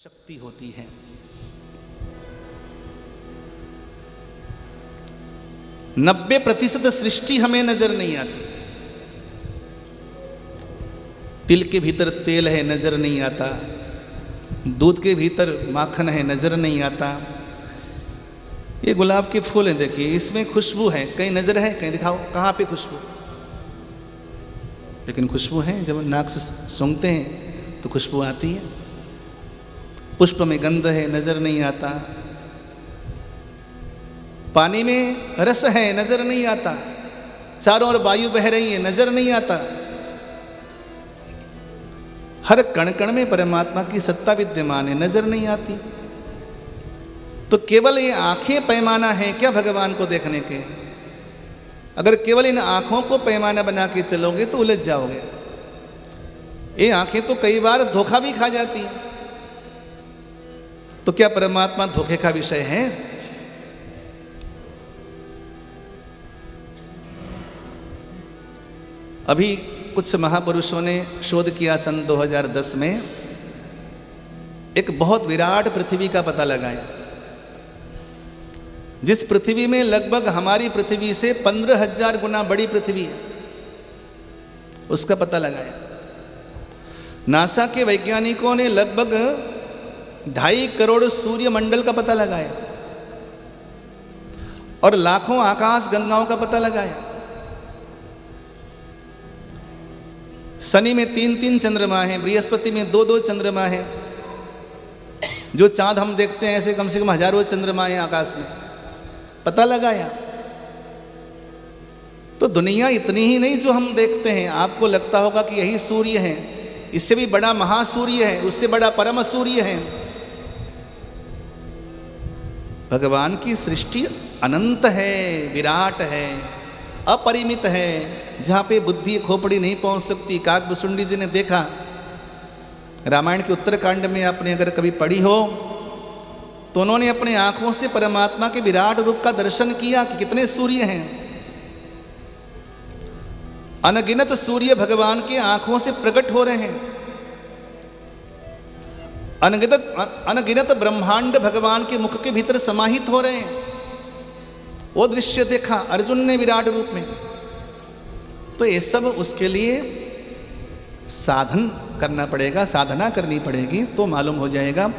शक्ति होती है। नब्बे प्रतिशत सृष्टि हमें नजर नहीं आती। तिल के भीतर तेल है, नजर नहीं आता। दूध के भीतर माखन है, नजर नहीं आता। ये गुलाब के फूल हैं, देखिए इसमें खुशबू है, कहीं नजर है, कहीं दिखाओ कहाँ पे खुशबू, लेकिन खुशबू है। जब नाक से सूंघते हैं तो खुशबू आती है। पुष्प में गंध है, नजर नहीं आता। पानी में रस है, नजर नहीं आता। चारों ओर वायु बह रही है, नजर नहीं आता। हर कण कण में परमात्मा की सत्ता विद्यमान है, नजर नहीं आती। तो केवल ये आंखें पैमाना है क्या भगवान को देखने के? अगर केवल इन आंखों को पैमाना बना के चलोगे तो उलझ जाओगे। ये आंखें तो कई बार धोखा भी खा जाती हैं। तो क्या परमात्मा धोखे का विषय है? अभी कुछ महापुरुषों ने शोध किया सन 2010 में, एक बहुत विराट पृथ्वी का पता लगाया, जिस पृथ्वी में लगभग हमारी पृथ्वी से 15,000 गुना बड़ी पृथ्वी है, उसका पता लगाया। नासा के वैज्ञानिकों ने लगभग 2.5 करोड़ सूर्य मंडल का पता लगाया और लाखों आकाश गंगाओं का पता लगाया। शनि में 3-3 चंद्रमा हैं, बृहस्पति में 2-2 चंद्रमा हैं। जो चांद हम देखते हैं ऐसे कम से कम हजारों चंद्रमा हैं आकाश में, पता लगाया। तो दुनिया इतनी ही नहीं जो हम देखते हैं। आपको लगता होगा कि यही सूर्य है, इससे भी बड़ा महासूर्य है, उससे बड़ा परम सूर्य है। भगवान की सृष्टि अनंत है, विराट है, अपरिमित है, जहाँ पे बुद्धि खोपड़ी नहीं पहुँच सकती। काकभुसुंडी जी ने देखा, रामायण के उत्तरकांड में आपने अगर कभी पढ़ी हो तो उन्होंने अपने आंखों से परमात्मा के विराट रूप का दर्शन किया कि कितने सूर्य हैं। अनगिनत सूर्य भगवान के आंखों से प्रकट हो रहे हैं। अनगिनत ब्रह्मांड भगवान के मुख के भीतर समाहित हो रहे हैं। वो दृश्य देखा अर्जुन ने विराट रूप में। तो ये सब उसके लिए साधन करना पड़ेगा, साधना करनी पड़ेगी, तो मालूम हो जाएगा।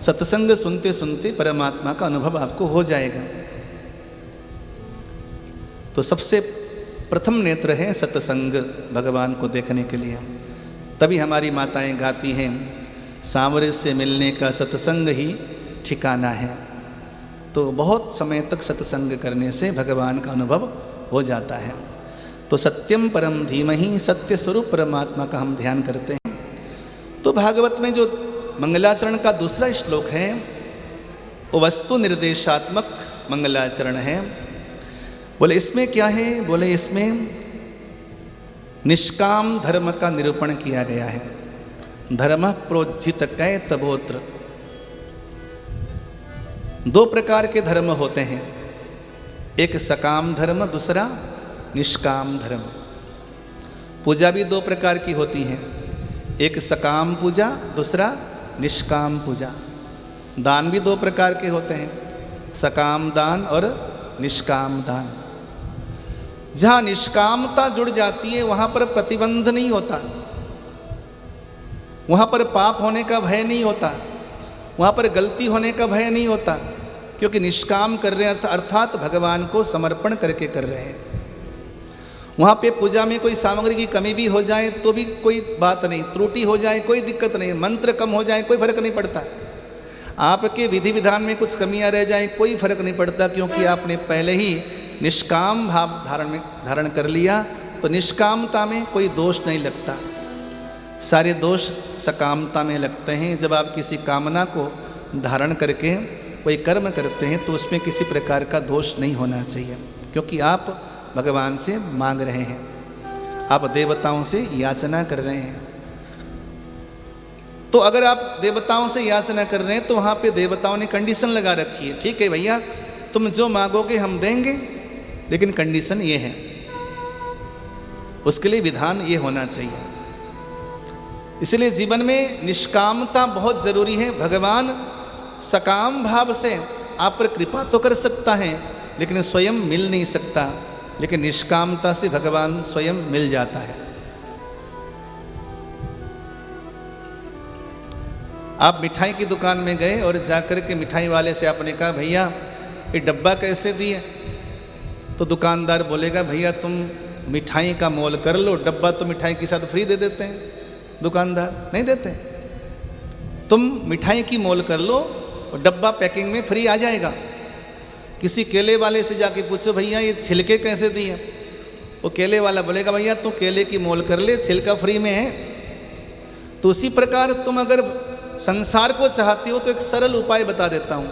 सत्संग सुनते सुनते परमात्मा का अनुभव आपको हो जाएगा। तो सबसे प्रथम नेत्र है सत्संग, भगवान को देखने के लिए। तभी हमारी माताएं गाती हैं, सांवरे से मिलने का सत्संग ही ठिकाना है। तो बहुत समय तक सत्संग करने से भगवान का अनुभव हो जाता है। तो सत्यम परम धीमहि, सत्य स्वरूप परमात्मा का हम ध्यान करते हैं। तो भागवत में जो मंगलाचरण का दूसरा श्लोक है वो वस्तु निर्देशात्मक मंगलाचरण है। बोले इसमें क्या है? बोले इसमें निष्काम धर्म का निरूपण किया गया है। धर्म प्रोज्झित कै तबोत्र। 2 प्रकार के धर्म होते हैं, एक सकाम धर्म, दूसरा निष्काम धर्म। पूजा भी 2 प्रकार की होती हैं, एक सकाम पूजा, दूसरा निष्काम पूजा। दान भी 2 प्रकार के होते हैं, सकाम दान और निष्काम दान। जहाँ निष्कामता जुड़ जाती है वहाँ पर प्रतिबंध नहीं होता, वहाँ पर पाप होने का भय नहीं होता, वहाँ पर गलती होने का भय नहीं होता, क्योंकि निष्काम कर रहे हैं अर्थात भगवान को समर्पण करके कर रहे हैं। वहाँ पे पूजा में कोई सामग्री की कमी भी हो जाए तो भी कोई बात नहीं, त्रुटि हो जाए कोई दिक्कत नहीं, मंत्र कम हो जाए कोई फर्क नहीं पड़ता, आपके विधि विधान में कुछ कमियां रह जाए कोई फर्क नहीं पड़ता, क्योंकि आपने पहले ही निष्काम भाव धारण कर लिया। तो निष्कामता में कोई दोष नहीं लगता, सारे दोष सकामता में लगते हैं। जब आप किसी कामना को धारण करके कोई कर्म करते हैं तो उसमें किसी प्रकार का दोष नहीं होना चाहिए, क्योंकि आप भगवान से मांग रहे हैं, आप देवताओं से याचना कर रहे हैं। तो अगर आप देवताओं से याचना कर रहे हैं तो वहाँ पे देवताओं ने कंडीशन लगा रखी है, ठीक है भैया तुम जो मांगोगे हम देंगे, लेकिन कंडीशन ये है, उसके लिए विधान ये होना चाहिए। इसलिए जीवन में निष्कामता बहुत जरूरी है। भगवान सकाम भाव से आप पर कृपा तो कर सकता है, लेकिन स्वयं मिल नहीं सकता। लेकिन निष्कामता से भगवान स्वयं मिल जाता है। आप मिठाई की दुकान में गए और जाकर के मिठाई वाले से आपने कहा, भैया ये डब्बा कैसे दिए? तो दुकानदार बोलेगा, भैया तुम मिठाई का मोल कर लो, डब्बा तो मिठाई के साथ फ्री दे देते हैं। दुकानदार नहीं देते, तुम मिठाई की मोल कर लो और डब्बा पैकिंग में फ्री आ जाएगा। किसी केले वाले से जाके पूछो, भैया ये छिलके कैसे दिए? वो केले वाला बोलेगा, भैया तू केले की मोल कर ले, छिलका फ्री में है। तो उसी प्रकार तुम अगर संसार को चाहती हो तो एक सरल उपाय बता देता हूँ,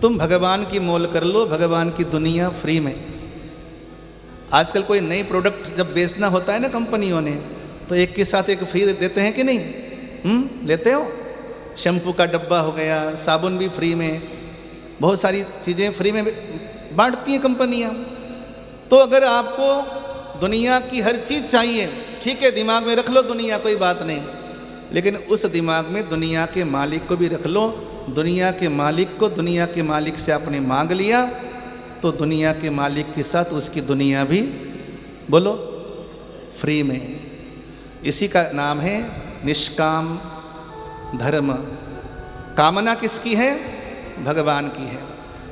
तुम भगवान की मोल कर लो, भगवान की दुनिया फ्री में। आजकल कोई नई प्रोडक्ट जब बेचना होता है ना कंपनियों ने, तो एक के साथ एक फ्री देते हैं कि नहीं? लेते हो? शैम्पू का डब्बा हो गया, साबुन भी फ्री में, बहुत सारी चीज़ें फ्री में बांटती हैं कंपनियां। तो अगर आपको दुनिया की हर चीज़ चाहिए, ठीक है, दिमाग में रख लो दुनिया, कोई बात नहीं, लेकिन उस दिमाग में दुनिया के मालिक को भी रख लो। दुनिया के मालिक को दुनिया के मालिक से आपने मांग लिया तो दुनिया के मालिक के साथ उसकी दुनिया भी, बोलो, फ्री में। इसी का नाम है निष्काम धर्म। कामना किसकी है? भगवान की है।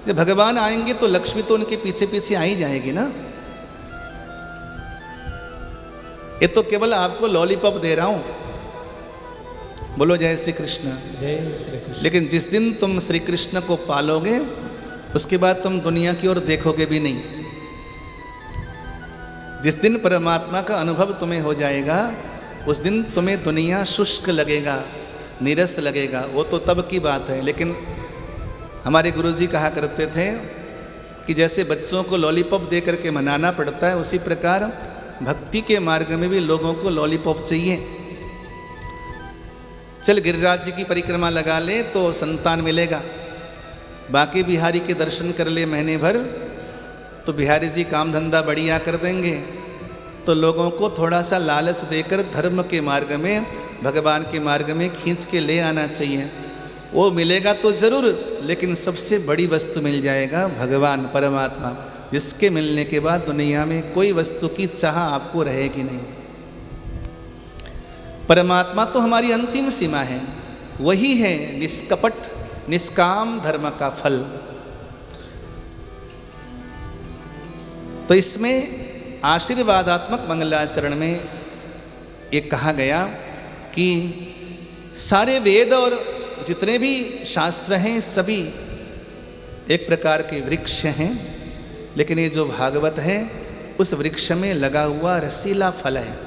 जब भगवान आएंगे तो लक्ष्मी तो उनके पीछे पीछे आ ही जाएगी ना। ये तो केवल आपको लॉलीपॉप दे रहा हूं, बोलो जय श्री कृष्ण। जय श्री कृष्ण। लेकिन जिस दिन तुम श्री कृष्ण को पालोगे उसके बाद तुम दुनिया की ओर देखोगे भी नहीं। जिस दिन परमात्मा का अनुभव तुम्हें हो जाएगा उस दिन तुम्हें दुनिया शुष्क लगेगा, नीरस लगेगा। वो तो तब की बात है। लेकिन हमारे गुरुजी कहा करते थे कि जैसे बच्चों को लॉलीपॉप दे करके मनाना पड़ता है, उसी प्रकार भक्ति के मार्ग में भी लोगों को लॉलीपॉप चाहिए। चल गिरिराज जी की परिक्रमा लगा ले तो संतान मिलेगा, बाकी बिहारी के दर्शन कर ले महीने भर तो बिहारी जी काम धंधा बढ़िया कर देंगे। तो लोगों को थोड़ा सा लालच देकर धर्म के मार्ग में, भगवान के मार्ग में खींच के ले आना चाहिए। वो मिलेगा तो ज़रूर, लेकिन सबसे बड़ी वस्तु मिल जाएगा भगवान परमात्मा, जिसके मिलने के बाद दुनिया में कोई वस्तु की चाह आपको रहेगी नहीं। परमात्मा तो हमारी अंतिम सीमा है, वही है निष्कपट निष्काम धर्म का फल। तो इसमें आशीर्वादात्मक मंगलाचरण में ये कहा गया कि सारे वेद और जितने भी शास्त्र हैं सभी एक प्रकार के वृक्ष हैं, लेकिन ये जो भागवत है उस वृक्ष में लगा हुआ रसीला फल है।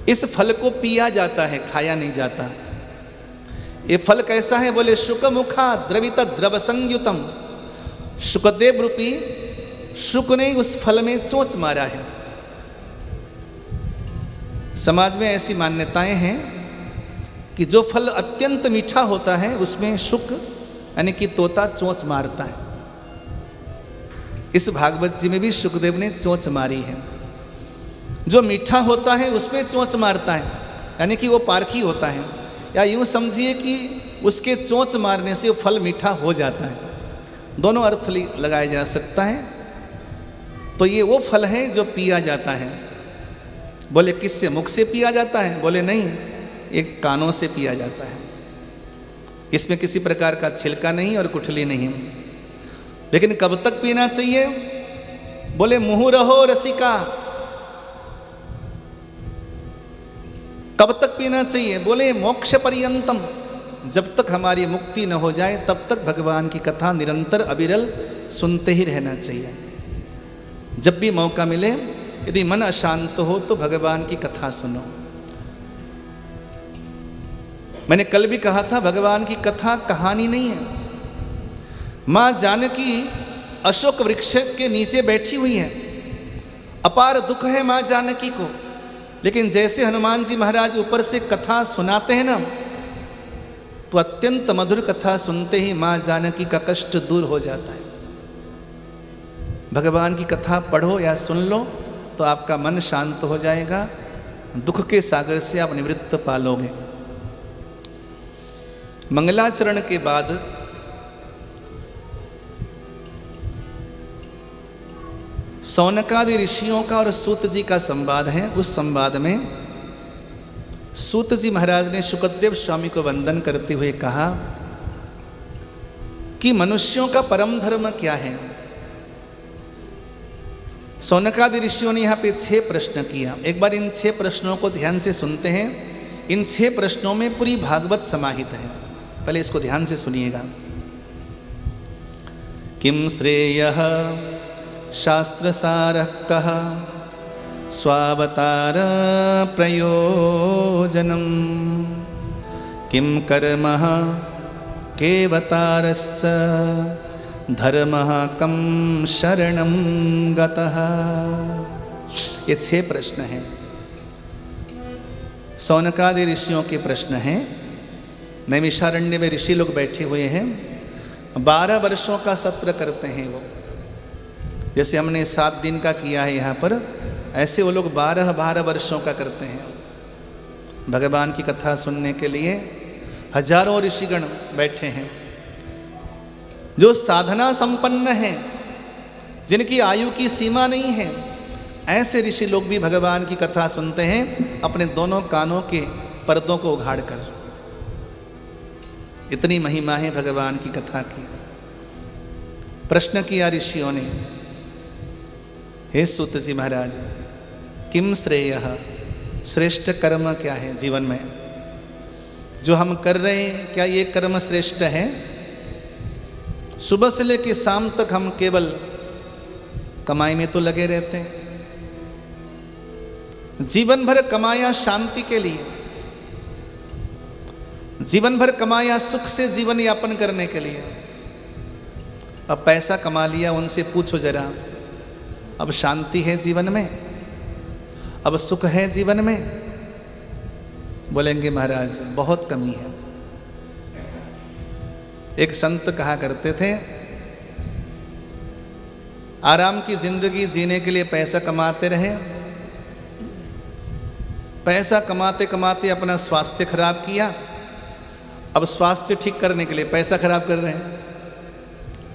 इस फल को पिया जाता है, खाया नहीं जाता। ये फल कैसा है? बोले शुकमुखा द्रवित द्रव संयुतम। शुकदेव रूपी शुक ने उस फल में चोंच मारा है। समाज में ऐसी मान्यताएं हैं कि जो फल अत्यंत मीठा होता है उसमें शुक यानी कि तोता चोंच मारता है। इस भागवत जी में भी शुकदेव ने चोंच मारी है। जो मीठा होता है उसमें चोंच मारता है, यानी कि वो पारखी होता है, या यूँ समझिए कि उसके चोंच मारने से वो फल मीठा हो जाता है। दोनों अर्थ लगाया जा सकता है। तो ये वो फल है जो पिया जाता है। बोले किससे? मुख से पिया जाता है? बोले नहीं, एक कानों से पिया जाता है। इसमें किसी प्रकार का छिलका नहीं और गुठली नहीं। लेकिन कब तक पीना चाहिए? बोले मुँह रहो रसिका। कब तक पीना चाहिए? बोले मोक्ष पर्यंतम। जब तक हमारी मुक्ति न हो जाए तब तक भगवान की कथा निरंतर अविरल सुनते ही रहना चाहिए। जब भी मौका मिले, यदि मन अशांत हो तो भगवान की कथा सुनो। मैंने कल भी कहा था, भगवान की कथा कहानी नहीं है। माँ जानकी अशोक वृक्ष के नीचे बैठी हुई है, अपार दुख है माँ जानकी को, लेकिन जैसे हनुमान जी महाराज ऊपर से कथा सुनाते हैं ना, तो अत्यंत मधुर कथा सुनते ही माँ जानकी का कष्ट दूर हो जाता है। भगवान की कथा पढ़ो या सुन लो तो आपका मन शांत हो जाएगा, दुख के सागर से आप निवृत्त पालोगे। मंगलाचरण के बाद सौनकादि ऋषियों का और सूत जी का संवाद है। उस संवाद में सूत जी महाराज ने शुकदेव स्वामी को वंदन करते हुए कहा कि मनुष्यों का परम धर्म क्या है। सौनकादि ऋषियों ने यहाँ पे 6 प्रश्न किया। एक बार इन 6 प्रश्नों को ध्यान से सुनते हैं। इन 6 प्रश्नों में पूरी भागवत समाहित है। पहले इसको ध्यान से सुनिएगा। किम श्रेयः शास्त्रसारः कः स्वावतार प्रयोजनम किम कर्मः केवतारस्य धर्मः कम शरणं गतः। ये 6 प्रश्न हैं। सौनकादि ऋषियों के प्रश्न हैं। नैमिषारण्य में ऋषि लोग बैठे हुए हैं। 12 वर्षों का सत्र करते हैं वो। जैसे हमने 7 दिन का किया है यहाँ पर, ऐसे वो लोग 12 वर्षों का करते हैं। भगवान की कथा सुनने के लिए हजारों ऋषिगण बैठे हैं। जो साधना संपन्न हैं, जिनकी आयु की सीमा नहीं है, ऐसे ऋषि लोग भी भगवान की कथा सुनते हैं अपने दोनों कानों के पर्दों को उघाड़ कर। इतनी महिमा है भगवान की कथा की। प्रश्न किया ऋषियों ने, हे सूत जी महाराज, किम श्रेयः, श्रेष्ठ कर्म क्या है जीवन में जो हम कर रहे हैं, क्या ये कर्म श्रेष्ठ है? सुबह से लेकर शाम तक हम केवल कमाई में तो लगे रहते हैं। जीवन भर कमाया शांति के लिए, जीवन भर कमाया सुख से जीवन यापन करने के लिए। अब पैसा कमा लिया, उनसे पूछो जरा, अब शांति है जीवन में? अब सुख है जीवन में? बोलेंगे महाराज बहुत कमी है। एक संत कहा करते थे, आराम की जिंदगी जीने के लिए पैसा कमाते रहे, पैसा कमाते कमाते अपना स्वास्थ्य खराब किया, अब स्वास्थ्य ठीक करने के लिए पैसा खराब कर रहे हैं।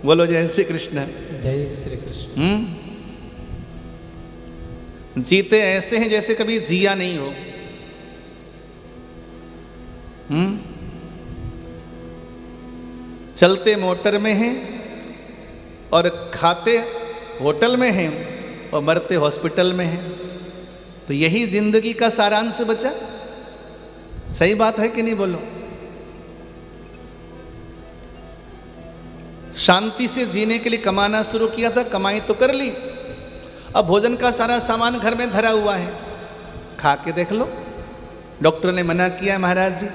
बोलो जय श्री कृष्ण। जय श्री कृष्ण। जीते ऐसे हैं जैसे कभी जिया नहीं हो। चलते मोटर में हैं और खाते होटल में हैं और मरते हॉस्पिटल में हैं। तो यही जिंदगी का सारांश बचा। सही बात है कि नहीं? बोलो। शांति से जीने के लिए कमाना शुरू किया था, कमाई तो कर ली, अब भोजन का सारा सामान घर में धरा हुआ है, खा के देख लो। डॉक्टर ने मना किया है महाराज जी,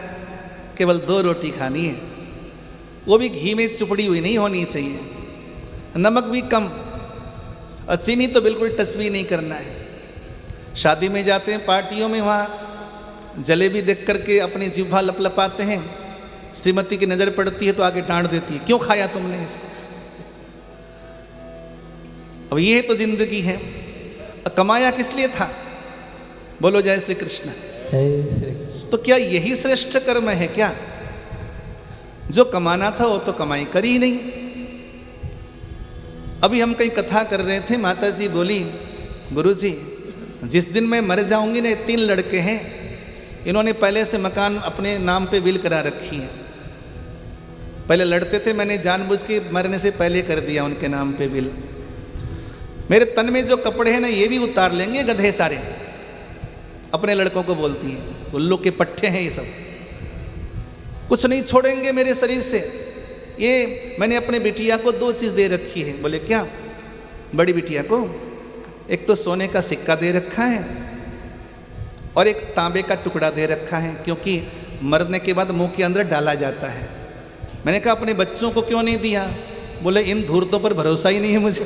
केवल 2 रोटी खानी है, वो भी घी में चुपड़ी हुई नहीं होनी चाहिए, नमक भी कम, और चीनी तो बिल्कुल टच भी नहीं करना है। शादी में जाते हैं, पार्टियों में, वहाँ जलेबी देख करके अपनी जिह्वा लपलपाते हैं, श्रीमती की नज़र पड़ती है तो आगे डांट देती है, क्यों खाया तुमने इसको? अब ये तो जिंदगी है। कमाया किस लिए था? बोलो जय श्री कृष्ण। जय श्री कृष्ण। तो क्या यही श्रेष्ठ कर्म है क्या? जो कमाना था वो तो कमाई करी ही नहीं। अभी हम कहीं कथा कर रहे थे, माता जी बोली, गुरुजी जिस दिन मैं मर जाऊंगी ना, 3 लड़के हैं, इन्होंने पहले से मकान अपने नाम पे विल करा रखी है। पहले लड़ते थे, मैंने जानबूझ के मरने से पहले कर दिया उनके नाम पे विल। मेरे तन में जो कपड़े हैं ना, ये भी उतार लेंगे गधे सारे। अपने लड़कों को बोलती हैं, उल्लू के पट्टे हैं ये सब, कुछ नहीं छोड़ेंगे मेरे शरीर से। ये मैंने अपने बिटिया को 2 चीज़ दे रखी है। बोले क्या? बड़ी बिटिया को एक तो सोने का सिक्का दे रखा है और एक तांबे का टुकड़ा दे रखा है, क्योंकि मरने के बाद मुंह के अंदर डाला जाता है। मैंने कहा अपने बच्चों को क्यों नहीं दिया? बोले इन धूर्तों पर भरोसा ही नहीं है मुझे।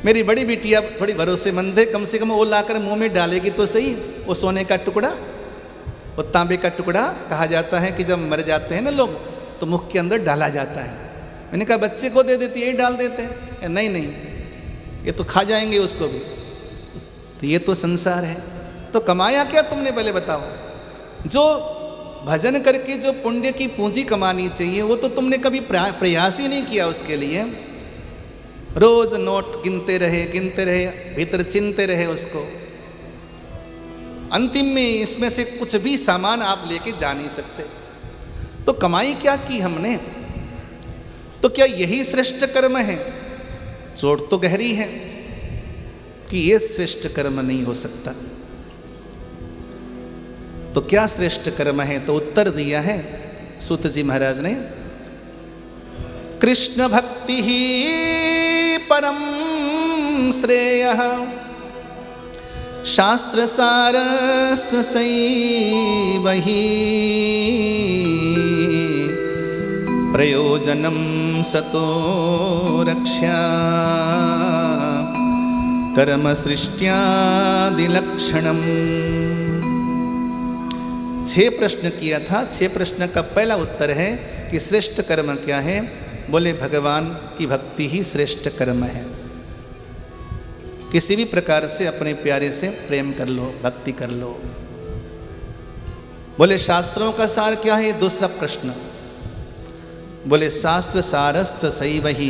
मेरी बड़ी बिटिया थोड़ी भरोसेमंद है, कम से कम वो लाकर मुंह में डालेगी तो सही। वो सोने का टुकड़ा, वो तांबे का टुकड़ा, कहा जाता है कि जब मर जाते हैं ना लोग तो मुख के अंदर डाला जाता है। मैंने कहा बच्चे को दे देती, यही डाल देते हैं। नहीं नहीं, ये तो खा जाएंगे उसको भी। तो ये तो संसार है। तो कमाया क्या तुमने पहले बताओ? जो भजन करके जो पुण्य की पूंजी कमानी चाहिए वो तो तुमने कभी प्रयास ही नहीं किया उसके लिए। रोज नोट गिनते रहे, भीतर चिनते रहे उसको। अंतिम में इसमें से कुछ भी सामान आप लेके जा नहीं सकते। तो कमाई क्या की हमने? तो क्या यही श्रेष्ठ कर्म है? चोट तो गहरी है कि ये श्रेष्ठ कर्म नहीं हो सकता। तो क्या श्रेष्ठ कर्म है? तो उत्तर दिया है सूत जी महाराज ने, कृष्ण भक्ति ही परम श्रेयः शास्त्र सारस सैवहि प्रयोजनम सतो रक्षा कर्म सृष्ट्यादिलक्षणम। 6 प्रश्न किया था। 6 प्रश्न का पहला उत्तर है कि श्रेष्ठ कर्म क्या है? बोले भगवान की भक्ति ही श्रेष्ठ कर्म है। किसी भी प्रकार से अपने प्यारे से प्रेम कर लो, भक्ति कर लो। बोले शास्त्रों का सार क्या है? दूसरा प्रश्न। बोले शास्त्र सारस्थ सही वही,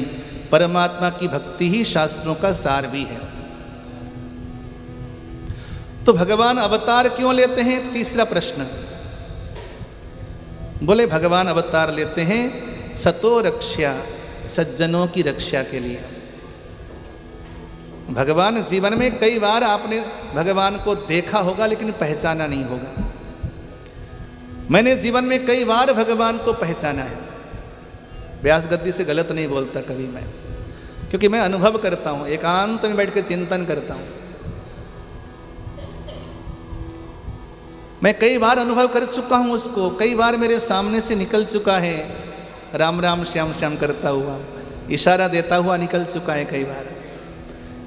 परमात्मा की भक्ति ही शास्त्रों का सार भी है। तो भगवान अवतार क्यों लेते हैं? तीसरा प्रश्न। बोले भगवान अवतार लेते हैं सतो रक्षा, सज्जनों की रक्षा के लिए। भगवान जीवन में कई बार आपने भगवान को देखा होगा लेकिन पहचाना नहीं होगा। मैंने जीवन में कई बार भगवान को पहचाना है। व्यास गद्दी से गलत नहीं बोलता कभी मैं, क्योंकि मैं अनुभव करता हूँ, एकांत में बैठ के चिंतन करता हूँ। मैं कई बार अनुभव कर चुका हूँ उसको, कई बार मेरे सामने से निकल चुका है, राम राम श्याम श्याम करता हुआ, इशारा देता हुआ निकल चुका है।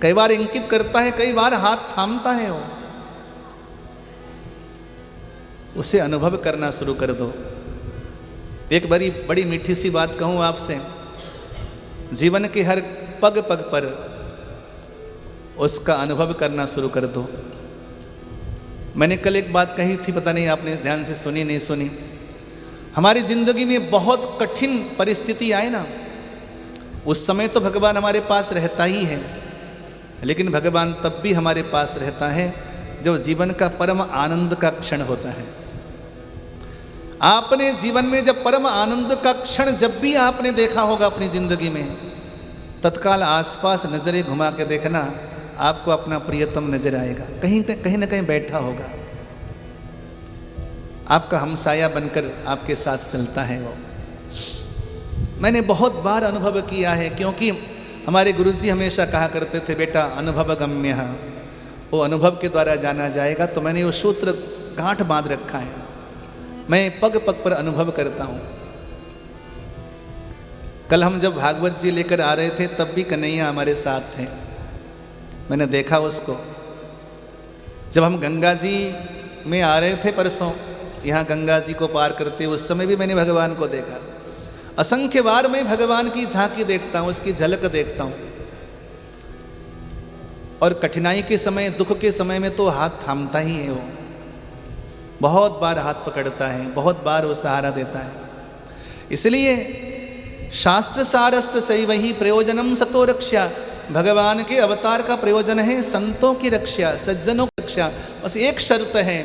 कई बार इंकित करता है, कई बार हाथ थामता है वो। उसे अनुभव करना शुरू कर दो। एक बड़ी मीठी सी बात कहूँ आपसे, जीवन के हर पग पग पर उसका अनुभव करना शुरू कर दो। मैंने कल एक बात कही थी, पता नहीं आपने ध्यान से सुनी नहीं सुनी। हमारी जिंदगी में बहुत कठिन परिस्थिति आए ना, उस समय तो भगवान हमारे पास रहता ही है, लेकिन भगवान तब भी हमारे पास रहता है जब जीवन का परम आनंद का क्षण होता है। आपने जीवन में जब परम आनंद का क्षण जब भी आपने देखा होगा अपनी जिंदगी में, तत्काल आसपास नजरें घुमा के देखना, आपको अपना प्रियतम नजर आएगा। कहीं ना कहीं बैठा होगा, आपका हमसाया बनकर आपके साथ चलता है वो। मैंने बहुत बार अनुभव किया है, क्योंकि हमारे गुरुजी हमेशा कहा करते थे, बेटा अनुभव गम्य, वो अनुभव के द्वारा जाना जाएगा। तो मैंने वो सूत्र गांठ बांध रखा है। मैं पग पग पर अनुभव करता हूँ। कल हम जब भागवत जी लेकर आ रहे थे तब भी कन्हैया हमारे साथ थे। मैंने देखा उसको। जब हम गंगा जी में आ रहे थे परसों, यहाँ गंगा जी को पार करते, उस समय भी मैंने भगवान को देखा। असंख्य बार मैं भगवान की झांकी देखता हूँ, उसकी झलक देखता हूँ। और कठिनाई के समय, दुख के समय में तो हाथ थामता ही है वो। बहुत बार हाथ पकड़ता है, बहुत बार वो सहारा देता है। इसलिए शास्त्र सारस्य सैवहि प्रयोजनम सतो रक्षा, भगवान के अवतार का प्रयोजन है संतों की रक्षा, सज्जनों की रक्षा। बस एक शर्त है,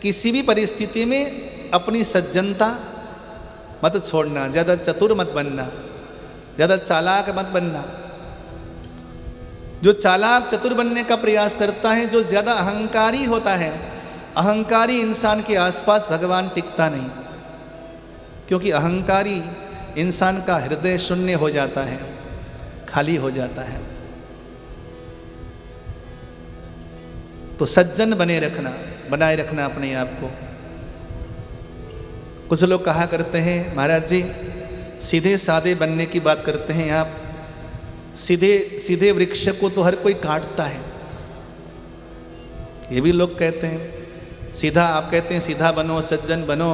किसी भी परिस्थिति में अपनी सज्जनता मत छोड़ना, ज़्यादा चतुर मत बनना, ज़्यादा चालाक मत बनना। जो चालाक चतुर बनने का प्रयास करता है, जो ज़्यादा अहंकारी होता है, अहंकारी इंसान के आसपास भगवान टिकता नहीं, क्योंकि अहंकारी इंसान का हृदय शून्य हो जाता है, खाली हो जाता है। तो सज्जन बनाए रखना अपने आप को। कुछ लोग कहा करते हैं, महाराज जी सीधे साधे बनने की बात करते हैं आप, सीधे वृक्ष को तो हर कोई काटता है। ये भी लोग कहते हैं सीधा, आप कहते हैं सीधा बनो, सज्जन बनो,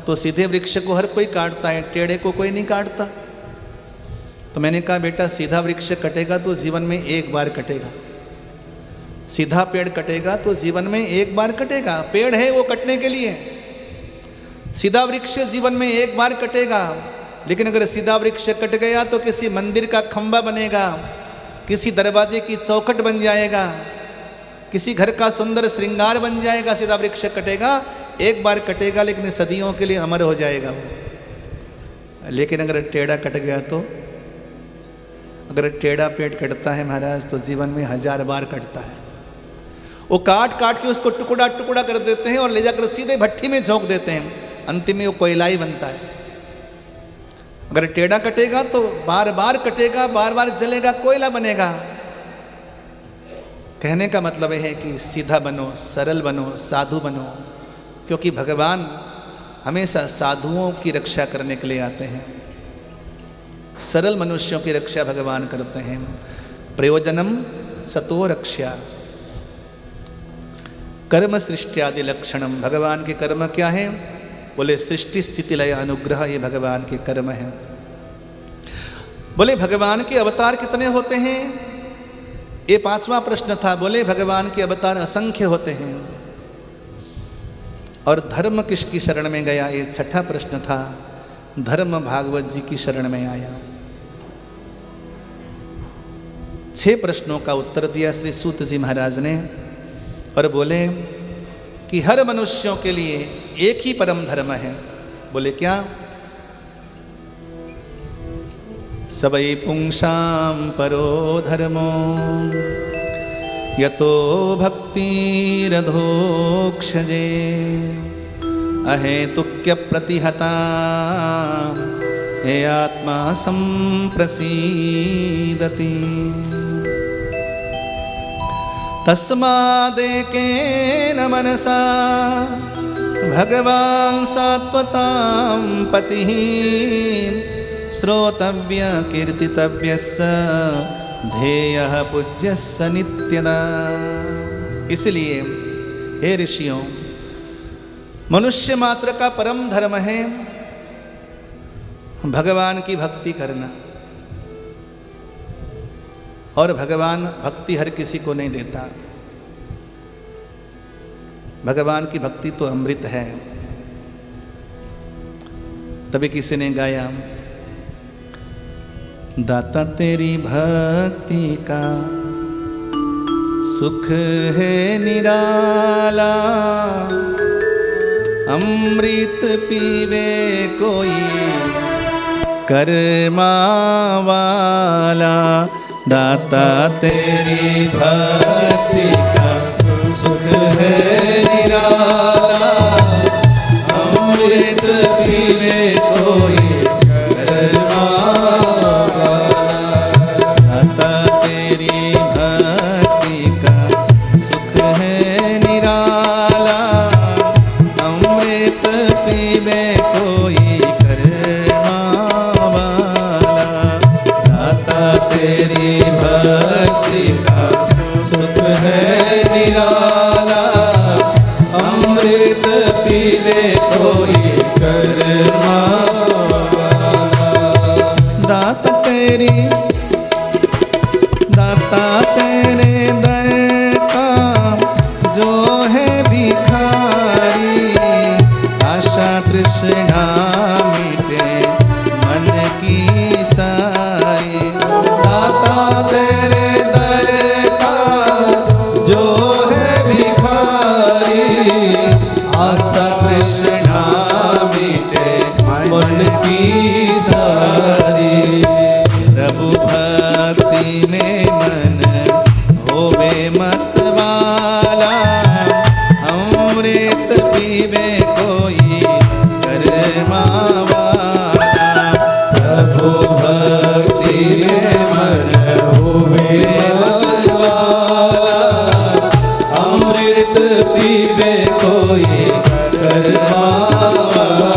तो सीधे वृक्ष को हर कोई काटता है, टेढ़े को कोई नहीं काटता। तो मैंने कहा बेटा, सीधा वृक्ष कटेगा तो जीवन में एक बार कटेगा, सीधा पेड़ कटेगा तो जीवन में एक बार कटेगा, पेड़ है वो कटने के लिए। सीधा वृक्ष जीवन में एक बार कटेगा, लेकिन अगर सीधा वृक्ष कट गया तो किसी मंदिर का खंभा बनेगा, किसी दरवाजे की चौखट बन जाएगा, किसी घर का सुंदर श्रृंगार बन जाएगा। सीधा वृक्ष कटेगा, एक बार कटेगा, लेकिन सदियों के लिए अमर हो जाएगा वो। लेकिन अगर टेढ़ा कट गया तो, अगर टेढ़ा पेड़ कटता है महाराज तो जीवन में 1000 बार कटता है। वो काट काट के उसको टुकड़ा टुकड़ा कर देते हैं और ले जाकर सीधे भट्टी में झोंक देते हैं, अंतिम में वो कोयला ही बनता है। अगर टेढ़ा कटेगा तो बार बार कटेगा, बार बार जलेगा, कोयला बनेगा। कहने का मतलब है कि सीधा बनो, सरल बनो, साधु बनो, क्योंकि भगवान हमेशा साधुओं की रक्षा करने के लिए आते हैं। सरल मनुष्यों की रक्षा भगवान करते हैं। प्रयोजनम सतो रक्षा कर्म सृष्टि आदि लक्षणम। भगवान के कर्म क्या है? बोले सृष्टि स्थिति लय अनुग्रह, ये भगवान के कर्म है। बोले भगवान के अवतार कितने होते हैं? ये 5वां प्रश्न था। बोले भगवान के अवतार असंख्य होते हैं। और धर्म किसकी शरण में गया? ये 6ठा प्रश्न था। धर्म भागवत जी की शरण में आया। 6 प्रश्नों का उत्तर दिया श्री सूत जी महाराज ने और बोले कि हर मनुष्यों के लिए एक ही परम धर्म है। बोले क्या? सबई पुंसाम परो धर्मो यतो भक्तिरधोक्षजे अहेतुक्य प्रतिहता हे आत्मा संप्रसीदति तस्मादेकेन मनसा भगवान् सात्वतां पतिः श्रोतव्य कीर्तितव्यस्य ध्येयः पूज्यस्य नित्यदा। इसलिए हे ऋषियों, मनुष्य मात्र का परम धर्म है भगवान की भक्ति करना। और भगवान भक्ति हर किसी को नहीं देता। भगवान की भक्ति तो अमृत है। तभी किसी ने गाया, दाता तेरी भक्ति का सुख है निराला, अमृत पीवे कोई कर्मा वाला। दाता तेरी भक्ति का सुख है निराला, अमृत पीवे कोई कर्मा वाला। दाता तेरी भक्ति का सुख है निराला, अमृत पीवे कोई कर्मा वाला। दाता तेरी भक्ति का सुख है निराला, अमृत पीवे कोई कर्मा वाला। दाता तेरे दर का जो है भिखारी, आशा तृष्णा मिटे मन की सारी। दाता तेरे दर का जो है भिखारी, आशा तृष्णा मिटे मन की सारी। प्रभु भक्ति में मन होवे मत वाला, अमृत पीवे कोई कर्मा वाला। प्रभु भक्ति में मन होवे मत वाला, अमृत पीवे कोई कर्मा वाला।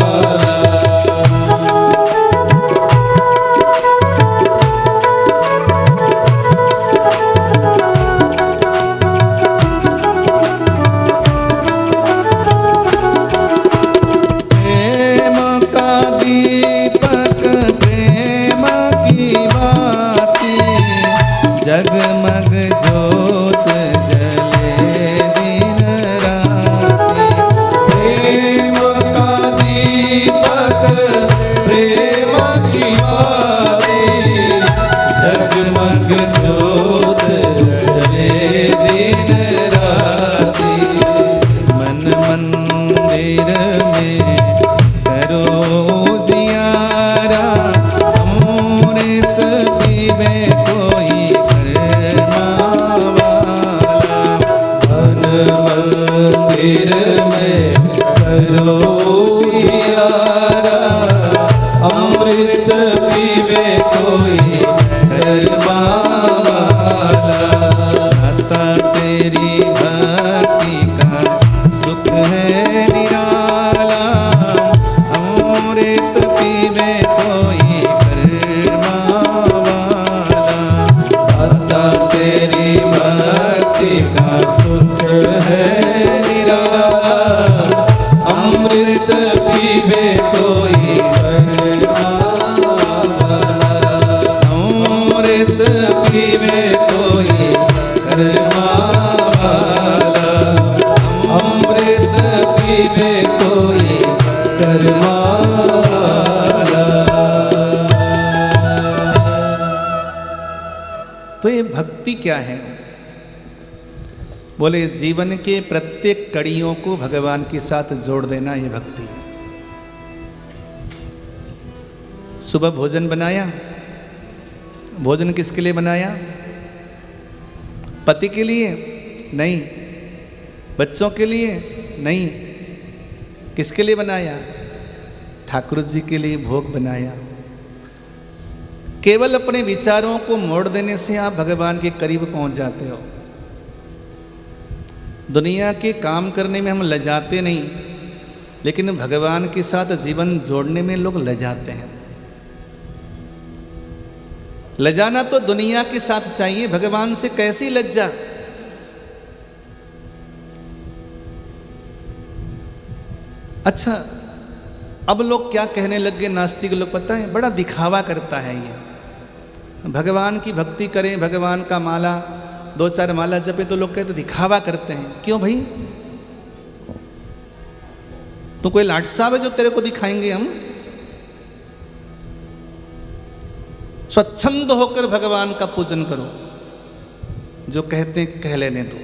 जगमग ज्योत जल पीवे कोई अमृत पीवे कोई कर्मा वाला, अमृत पीवे कोई कर्मा वाला। तो ये भक्ति क्या है? बोले जीवन के प्रत्येक कड़ियों को भगवान के साथ जोड़ देना, ये भक्ति है। सुबह भोजन बनाया, भोजन किसके लिए बनाया? पति के लिए नहीं, बच्चों के लिए नहीं, किसके लिए बनाया? ठाकुर जी के लिए भोग बनाया। केवल अपने विचारों को मोड़ देने से आप भगवान के करीब पहुंच जाते हो। दुनिया के काम करने में हम लजाते नहीं, लेकिन भगवान के साथ जीवन जोड़ने में लोग लजाते हैं। लजाना तो दुनिया के साथ चाहिए, भगवान से कैसी लज्जा? अच्छा, अब लोग क्या कहने लग गए नास्तिक लोग, पता है? बड़ा दिखावा करता है ये। भगवान की भक्ति करें, भगवान का माला 2-4 माला जपे तो लोग कहते दिखावा करते हैं। क्यों भाई? तो कोई लाट साहब है जो तेरे को दिखाएंगे हम? स्वच्छंद होकर भगवान का पूजन करो, जो कहते हैं कह लेने दो।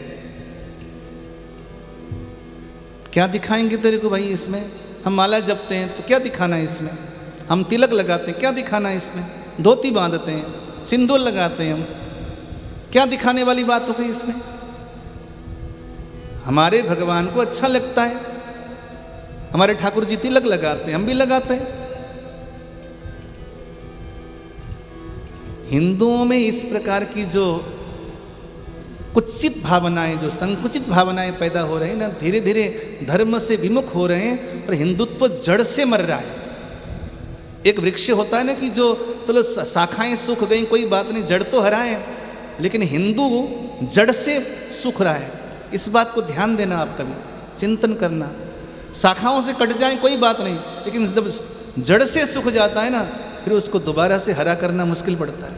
क्या दिखाएंगे तेरे को भाई इसमें? हम माला जपते हैं तो क्या दिखाना है इसमें? हम तिलक लगाते हैं, क्या दिखाना है इसमें? धोती बांधते हैं, सिंदूर लगाते हैं हम, क्या दिखाने वाली बात हो गई इसमें? हमारे भगवान को अच्छा लगता है, हमारे ठाकुर जी तिलक लगाते हैं, हम भी लगाते हैं। हिंदुओं में इस प्रकार की जो कुत्सित भावनाएं, जो संकुचित भावनाएं पैदा हो रही हैं ना, धीरे धीरे धर्म से विमुख हो रहे हैं और हिंदुत्व जड़ से मर रहा है। एक वृक्ष होता है ना कि जो तो शाखाएं सूख गई, कोई बात नहीं, जड़ तो हरा है, लेकिन हिंदू जड़ से सूख रहा है। इस बात को ध्यान देना, आप कभी चिंतन करना। शाखाओं से कट जाए कोई बात नहीं, लेकिन जब जड़ से सूख जाता है ना, फिर उसको दोबारा से हरा करना मुश्किल पड़ता है।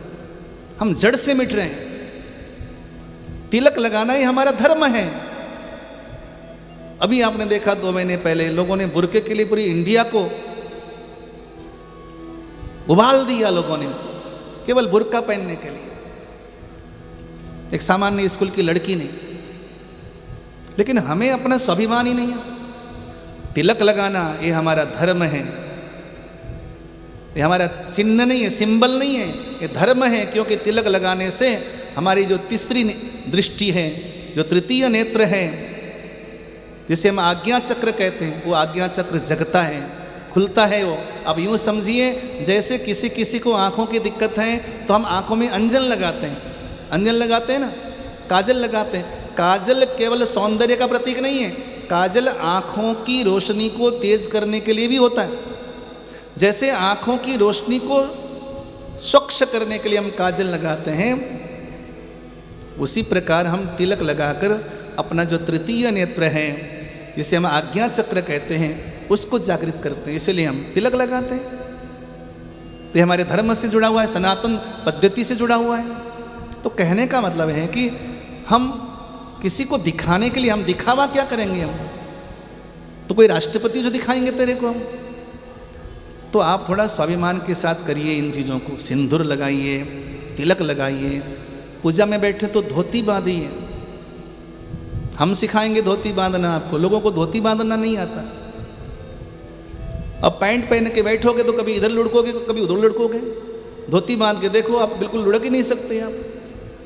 हम जड़ से मिट रहे हैं। तिलक लगाना ही हमारा धर्म है। अभी आपने देखा 2 महीने पहले लोगों ने बुर्के के लिए पूरी इंडिया को उबाल दिया, लोगों ने केवल बुर्का पहनने के लिए, एक सामान्य स्कूल की लड़की ने। लेकिन हमें अपना स्वाभिमान ही नहीं है। तिलक लगाना ये हमारा धर्म है, ये हमारा चिन्ह नहीं है, सिंबल नहीं है, ये धर्म है। क्योंकि तिलक लगाने से हमारी जो तीसरी दृष्टि है, जो तृतीय नेत्र है, जिसे हम आज्ञा चक्र कहते हैं, वो आज्ञा चक्र जगता है, खुलता है वो। अब यूँ समझिए जैसे किसी किसी को आँखों की दिक्कत है तो हम आँखों में अंजन लगाते हैं, अंजन लगाते हैं ना, काजल लगाते हैं। काजल केवल सौंदर्य का प्रतीक नहीं है, काजल आँखों की रोशनी को तेज करने के लिए भी होता है। जैसे आँखों की रोशनी को स्वच्छ करने के लिए हम काजल लगाते हैं, उसी प्रकार हम तिलक लगाकर अपना जो तृतीय नेत्र है, जिसे हम आज्ञा चक्र कहते हैं, उसको जागृत करते हैं। इसलिए हम तिलक लगाते हैं। तो ये हमारे धर्म से जुड़ा हुआ है, सनातन पद्धति से जुड़ा हुआ है। तो कहने का मतलब है कि हम किसी को दिखाने के लिए, हम दिखावा क्या करेंगे? हम तो कोई राष्ट्रपति जो दिखाएंगे तेरे को हम? तो आप थोड़ा स्वाभिमान के साथ करिए इन चीज़ों को। सिंदूर लगाइए, तिलक लगाइए, पूजा में बैठे तो धोती बांधिए। हम सिखाएंगे धोती बांधना आपको, लोगों को धोती बांधना नहीं आता। अब पैंट पहन के बैठोगे तो कभी इधर लुढ़कोगे, कभी उधर लुढ़कोगे। धोती बांध के देखो, आप बिल्कुल लुढ़क ही नहीं सकते। आप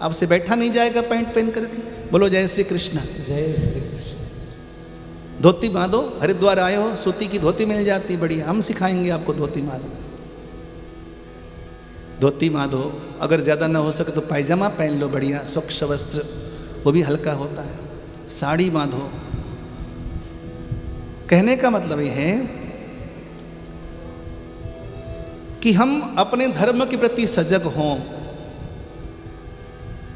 आपसे बैठा नहीं जाएगा पैंट पहन करके। बोलो जय श्री कृष्ण। जय श्री कृष्ण। धोती बांधो, हरिद्वार आए हो, सूती की धोती मिल जाती बढ़िया, हम सिखाएंगे आपको धोती बांधो। धोती बांधो, अगर ज़्यादा ना हो सके तो पायजामा पहन लो बढ़िया, स्वच्छ वस्त्र, वो भी हल्का होता है। साड़ी बांधो। कहने का मतलब ये है कि हम अपने धर्म के प्रति सजग हों,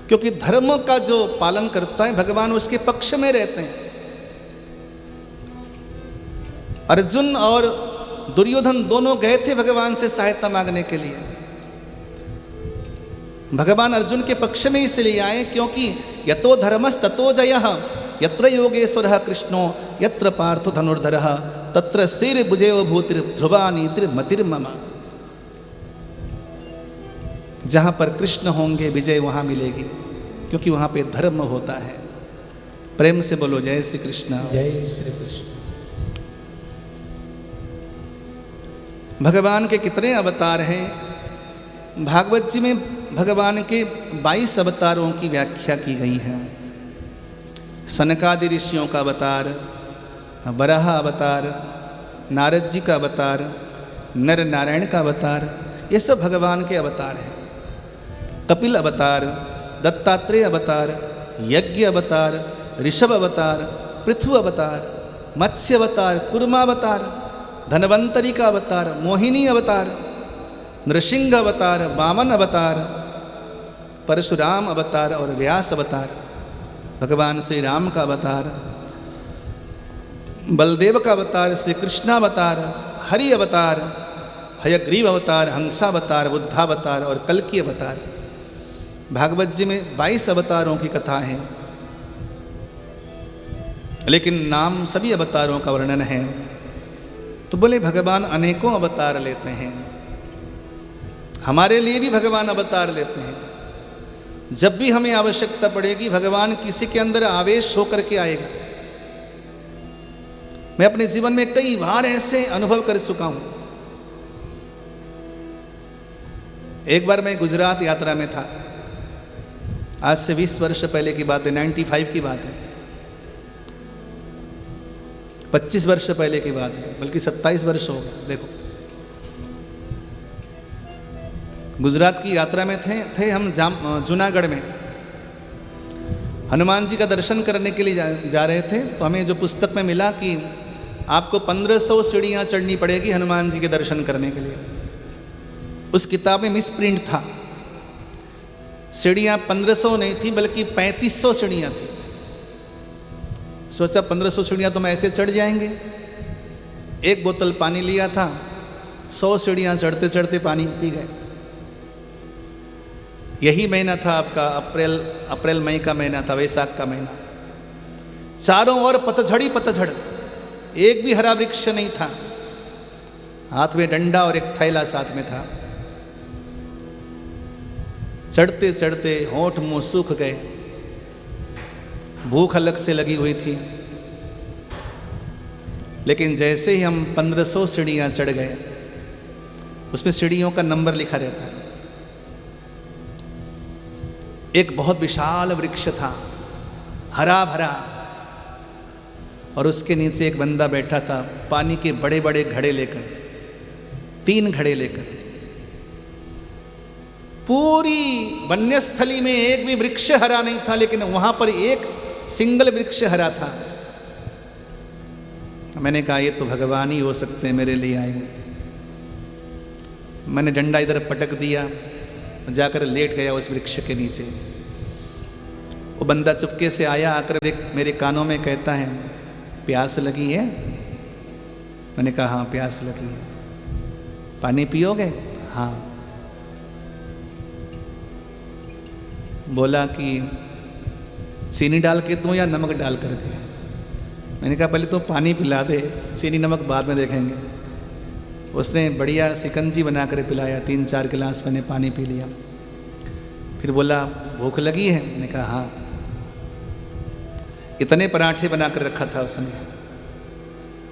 क्योंकि धर्म का जो पालन करता है भगवान उसके पक्ष में रहते हैं। अर्जुन और दुर्योधन दोनों गए थे भगवान से सहायता मांगने के लिए। भगवान अर्जुन के पक्ष में इसलिए आए क्योंकि यतो धर्मस् ततो जयः, यत्र योगेश्वरः कृष्णो यत्र पार्थो धनुर्धरः, तत्र स्थिरभुजयो भूतिर्ध्रुवा नीतिर्मतिर्मम। जहाँ पर कृष्ण होंगे विजय वहाँ मिलेगी, क्योंकि वहाँ पे धर्म होता है। प्रेम से बोलो जय श्री कृष्ण। जय श्री कृष्ण। भगवान के कितने अवतार हैं? भागवत जी में भगवान के 22 अवतारों की व्याख्या की गई है। सनकादि ऋषियों का अवतार, वराह अवतार, नारद जी का अवतार, नर नारायण का अवतार, ये सब भगवान के अवतार हैं। कपिल अवतार, दत्तात्रेय अवतार, यज्ञ अवतार, ऋषभ अवतार, पृथु अवतार, मत्स्य अवतार, कुर्मा अवतार, धनवंतरी का अवतार, मोहिनी अवतार, नृसिंह अवतार, वामन अवतार, परशुराम अवतार और व्यास अवतार, भगवान श्री राम का अवतार, बलदेव का अवतार, श्री कृष्णावतार, हरि अवतार, हयग्रीव अवतार, हंसावतार, बुद्धावतार और कल्कि अवतार। भागवत जी में 22 अवतारों की कथा है, लेकिन नाम सभी अवतारों का वर्णन है। तो बोले भगवान अनेकों अवतार लेते हैं, हमारे लिए भी भगवान अवतार लेते हैं। जब भी हमें आवश्यकता पड़ेगी भगवान किसी के अंदर आवेश होकर के आएगा। मैं अपने जीवन में कई बार ऐसे अनुभव कर चुका हूं। एक बार मैं गुजरात यात्रा में था, आज से 20 वर्ष पहले की बात है, 95 की बात है, 25 वर्ष पहले की बात है, बल्कि 27 वर्ष हो गए। देखो, गुजरात की यात्रा में थे हम जूनागढ़ में। हनुमान जी का दर्शन करने के लिए जा रहे थे। तो हमें जो पुस्तक में मिला कि आपको 1500 सीढ़ियाँ चढ़नी पड़ेगी हनुमान जी के दर्शन करने के लिए। उस किताब में मिस प्रिंट था, सीढ़ियाँ 1500 नहीं थी बल्कि 3500 सीढ़ियाँ थी। सोचा 1500 सीढ़ियाँ तो हम ऐसे चढ़ जाएंगे। एक बोतल पानी लिया था, 100 सीढ़ियाँ चढ़ते चढ़ते पानी पी गए। यही महीना था आपका अप्रैल मई का महीना था, वैशाख का महीना। चारों ओर पतझड़ी पतझड़, एक भी हरा वृक्ष नहीं था। हाथ में डंडा और एक थैला साथ में था। चढ़ते चढ़ते होंठ मुंह सूख गए, भूख अलग से लगी हुई थी। लेकिन जैसे ही हम 1500 सीढ़ियाँ चढ़ गए, उसमें सीढ़ियों का नंबर लिखा रहता है। एक बहुत विशाल वृक्ष था, हरा भरा, और उसके नीचे एक बंदा बैठा था पानी के बड़े बड़े घड़े लेकर, 3 घड़े लेकर। पूरी वन्यस्थली में एक भी वृक्ष हरा नहीं था, लेकिन वहां पर एक सिंगल वृक्ष हरा था। मैंने कहा ये तो भगवान ही हो सकते हैं, मेरे लिए आएंगे। मैंने डंडा इधर पटक दिया, जाकर लेट गया उस वृक्ष के नीचे। वो बंदा चुपके से आया, आकर मेरे कानों में कहता है, प्यास लगी है? मैंने कहा हाँ प्यास लगी है। पानी पियोगे? हाँ। बोला कि चीनी डाल के दूं या नमक डाल करके? मैंने कहा पहले तो पानी पिला दे, चीनी नमक बाद में देखेंगे। उसने बढ़िया शिकंजी बना कर पिलाया, 3-4 गिलास मैंने पानी पी लिया। फिर बोला भूख लगी है? मैंने कहा हाँ। इतने पराठे बना कर रखा था उसने,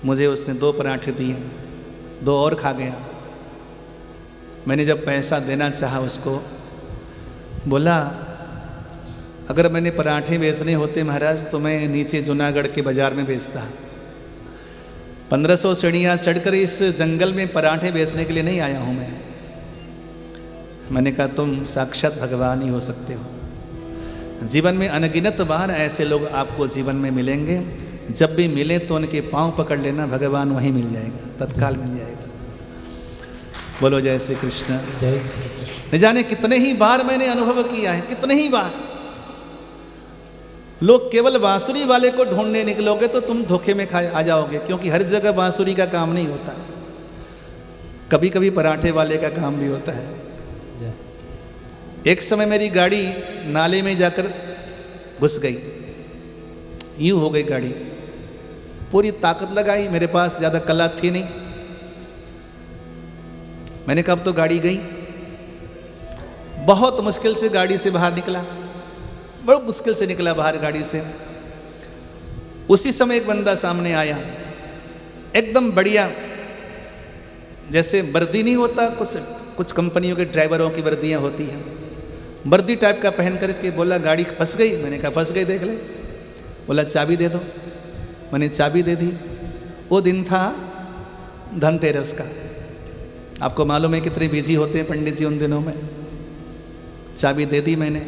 मुझे उसने 2 पराठे दिए, 2 और खा गया। मैंने जब पैसा देना चाहा उसको, बोला अगर मैंने पराठे बेचने होते महाराज तो मैं नीचे जूनागढ़ के बाजार में बेचता। 1500 सीढ़ियाँ चढ़कर इस जंगल में पराठे बेचने के लिए नहीं आया हूँ मैं। मैंने कहा तुम साक्षात भगवान ही हो सकते हो। जीवन में अनगिनत बार ऐसे लोग आपको जीवन में मिलेंगे, जब भी मिले तो उनके पांव पकड़ लेना, भगवान वहीं मिल जाएगा, तत्काल मिल जाएगा। बोलो जय श्री कृष्ण। जय श्री कृष्ण। न जाने कितने ही बार मैंने अनुभव किया है, कितने ही बार। लोग केवल बांसुरी वाले को ढूंढने निकलोगे तो तुम धोखे में आ जाओगे, क्योंकि हर जगह बांसुरी का काम नहीं होता। कभी कभी पराठे वाले का काम भी होता है। एक समय मेरी गाड़ी नाले में जाकर घुस गई, यूं हो गई गाड़ी। पूरी ताकत लगाई, मेरे पास ज़्यादा कला थी नहीं। मैंने कहा अब तो गाड़ी गई। बहुत मुश्किल से गाड़ी से बाहर निकला, बहुत मुश्किल से निकला बाहर गाड़ी से। उसी समय एक बंदा सामने आया, एकदम बढ़िया, जैसे वर्दी नहीं होता, कुछ कंपनियों के ड्राइवरों की वर्दियां होती हैं, वर्दी टाइप का पहन करके बोला गाड़ी फंस गई। मैंने कहा फंस गई, देख ले। बोला चाबी दे दो। मैंने चाबी दे दी। वो दिन था धनतेरस का। आपको मालूम है कितने बिजी होते हैं पंडित जी उन दिनों में। चाबी दे दी मैंने।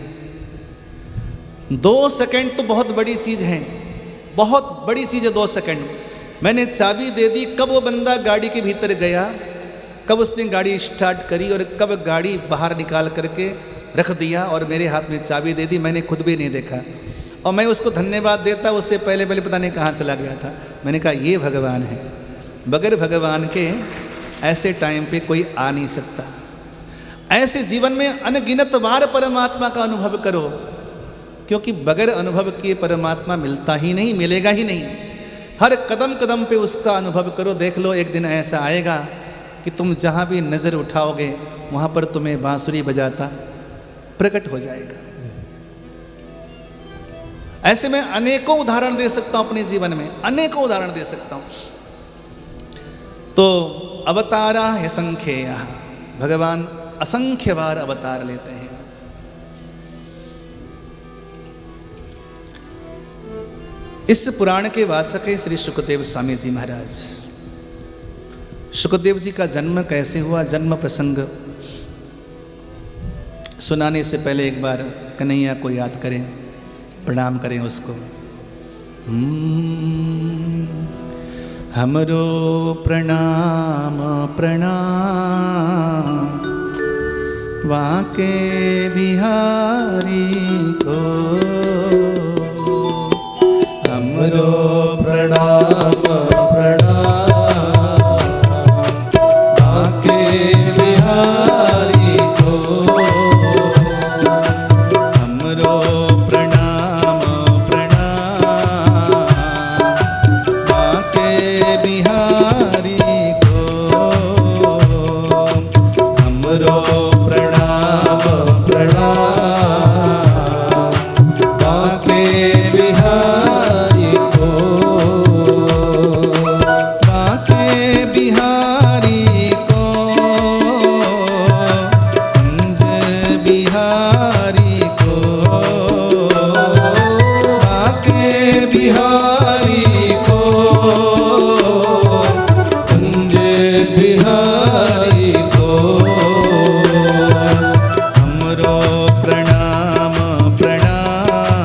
2 सेकंड तो बहुत बड़ी चीज़ है, बहुत बड़ी चीज़ है 2 सेकंड। मैंने चाबी दे दी, कब वो बंदा गाड़ी के भीतर गया, कब उसने गाड़ी स्टार्ट करी और कब गाड़ी बाहर निकाल करके रख दिया और मेरे हाथ में चाबी दे दी, मैंने खुद भी नहीं देखा। और मैं उसको धन्यवाद देता, उससे पहले पता नहीं कहाँ चला गया था। मैंने कहा ये भगवान है, बगैर भगवान के ऐसे टाइम पे कोई आ नहीं सकता। ऐसे जीवन में अनगिनत बार परमात्मा का अनुभव करो, क्योंकि बगैर अनुभव किए परमात्मा मिलता ही नहीं, मिलेगा ही नहीं। हर कदम कदम पे उसका अनुभव करो। देख लो एक दिन ऐसा आएगा कि तुम जहाँ भी नज़र उठाओगे वहाँ पर तुम्हें बांसुरी बजाता प्रकट हो जाएगा। ऐसे में अनेकों उदाहरण दे सकता हूँ अपने जीवन में, अनेकों उदाहरण दे सकता हूँ। तो अवतारा है संख्येय, भगवान असंख्य बार अवतार लेते हैं। इस पुराण के वाचक है श्री शुकदेव स्वामी जी महाराज। शुकदेव जी का जन्म कैसे हुआ, जन्म प्रसंग सुनाने से पहले एक बार कन्हैया को याद करें, प्रणाम करें उसको। हमरो प्रणाम प्रणाम वाके बिहारी को, हमरो प्रणाम प्रणाम वाके बिहारी को, हमरो प्रणाम प्रणाम वाके बिहारी को, हमरो प्रणाम प्रणाम वाके बिहारी को, वाके बिहारी को, कुंज बिहारी को, वाके बिहारी को, कुंज बिहारी को, हमरो प्रणाम प्रणाम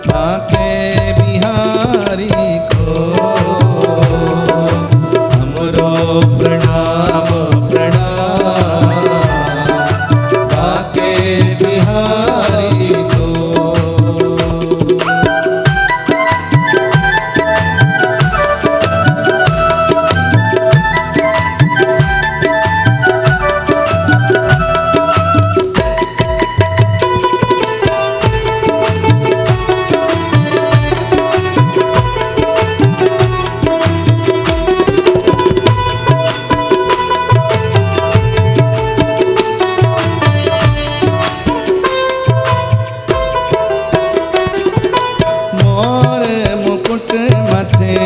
वाके बिहारी को, हमरो प्रणाम प्रणाम वाके बिहारी को। मोर मुकुट मथे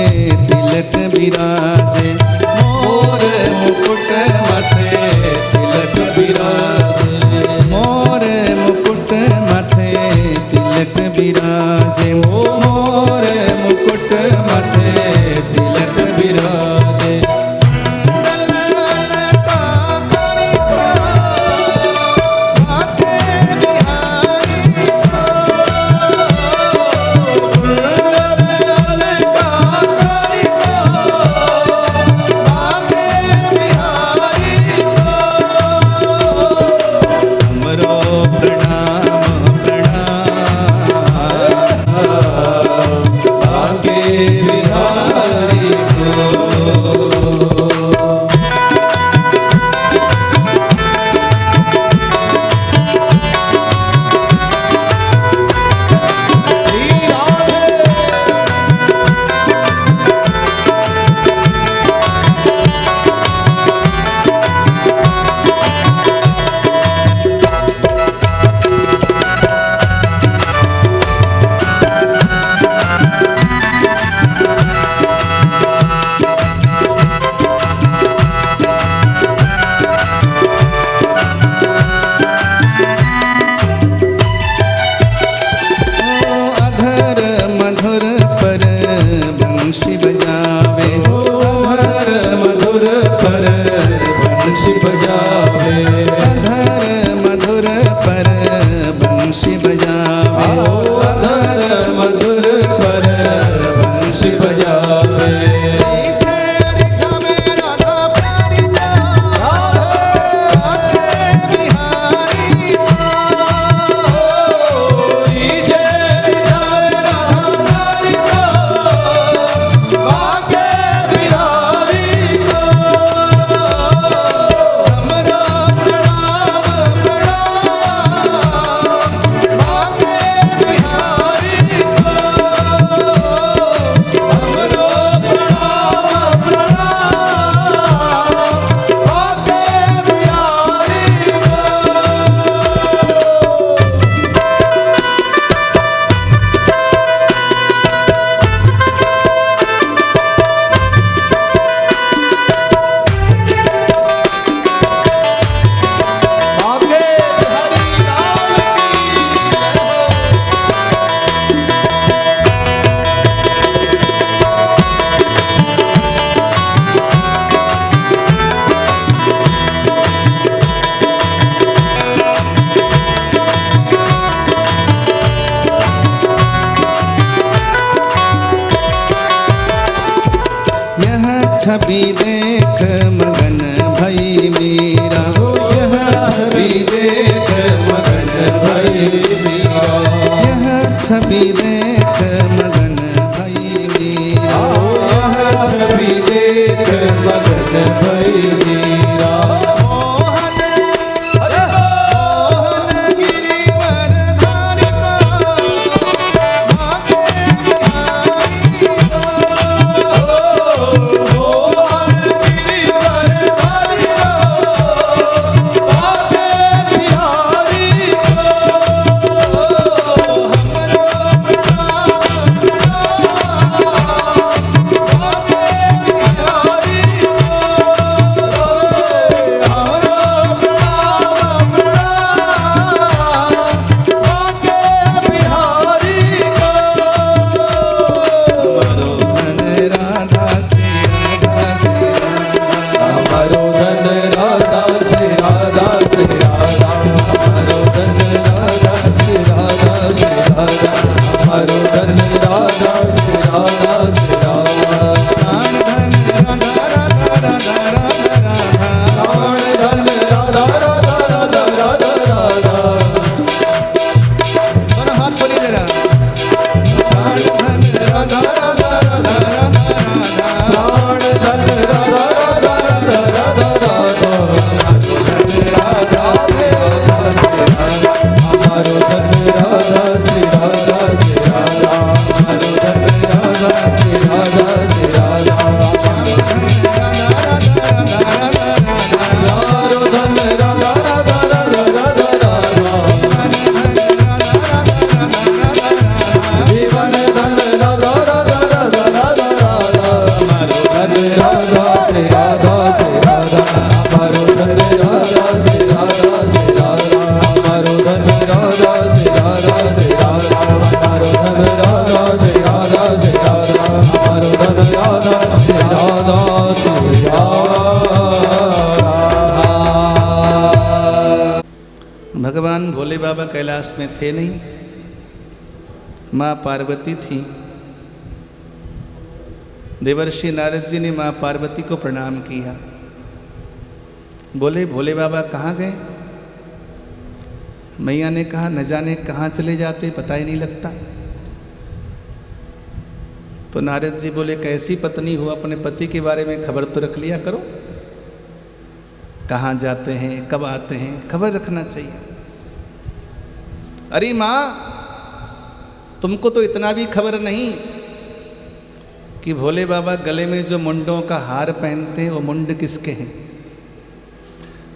तिलक बिराजे, मोर मुकुट मथे तिलक बिराजे, मोर मुकुट मथे तिलक बिराजे, मोर मुकुट मथे तिलक बिराजे। छवि देख मगन भई मीरा, यह छवि देख मगन भई मीरा, यह छवि देख मगन भई मीरा, यह छवि देख मगन भई मीरा। मोहन मोहन गिरिवर धारी को भागे बिहारी को, मोहन गिरिवर धारी को भागे बिहारी को, हमरो प्रणाम भगवान भोले बाबा कैलाश में थे नहीं, माँ पार्वती थी। देवर्षि नारद जी ने माँ पार्वती को प्रणाम किया। बोले भोले बाबा कहाँ गए? मैया ने कहा न जाने कहाँ चले जाते, पता ही नहीं लगता। तो नारद जी बोले कैसी पत्नी हो, अपने पति के बारे में खबर तो रख लिया करो, कहाँ जाते हैं कब आते हैं, खबर रखना चाहिए। अरे माँ तुमको तो इतना भी खबर नहीं कि भोले बाबा गले में जो मुंडों का हार पहनते हैं वो मुंड किसके हैं।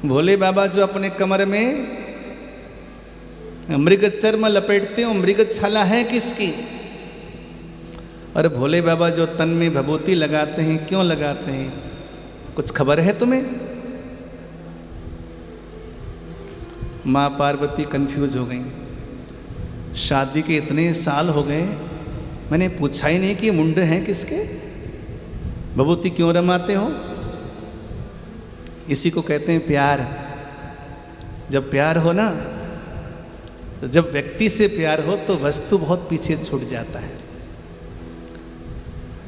भोले बाबा जो अपने कमर में मृग चर्म लपेटते हैं वो मृग छाला है किसकी। और भोले बाबा जो तन में भभूति लगाते हैं क्यों लगाते हैं, कुछ खबर है तुम्हें? माँ पार्वती कंफ्यूज हो गई। शादी के इतने साल हो गए, मैंने पूछा ही नहीं कि मुंड हैं किसके, भभूति क्यों रमाते हो। इसी को कहते हैं प्यार। जब प्यार हो ना, तो जब व्यक्ति से प्यार हो तो वस्तु बहुत पीछे छूट जाता है,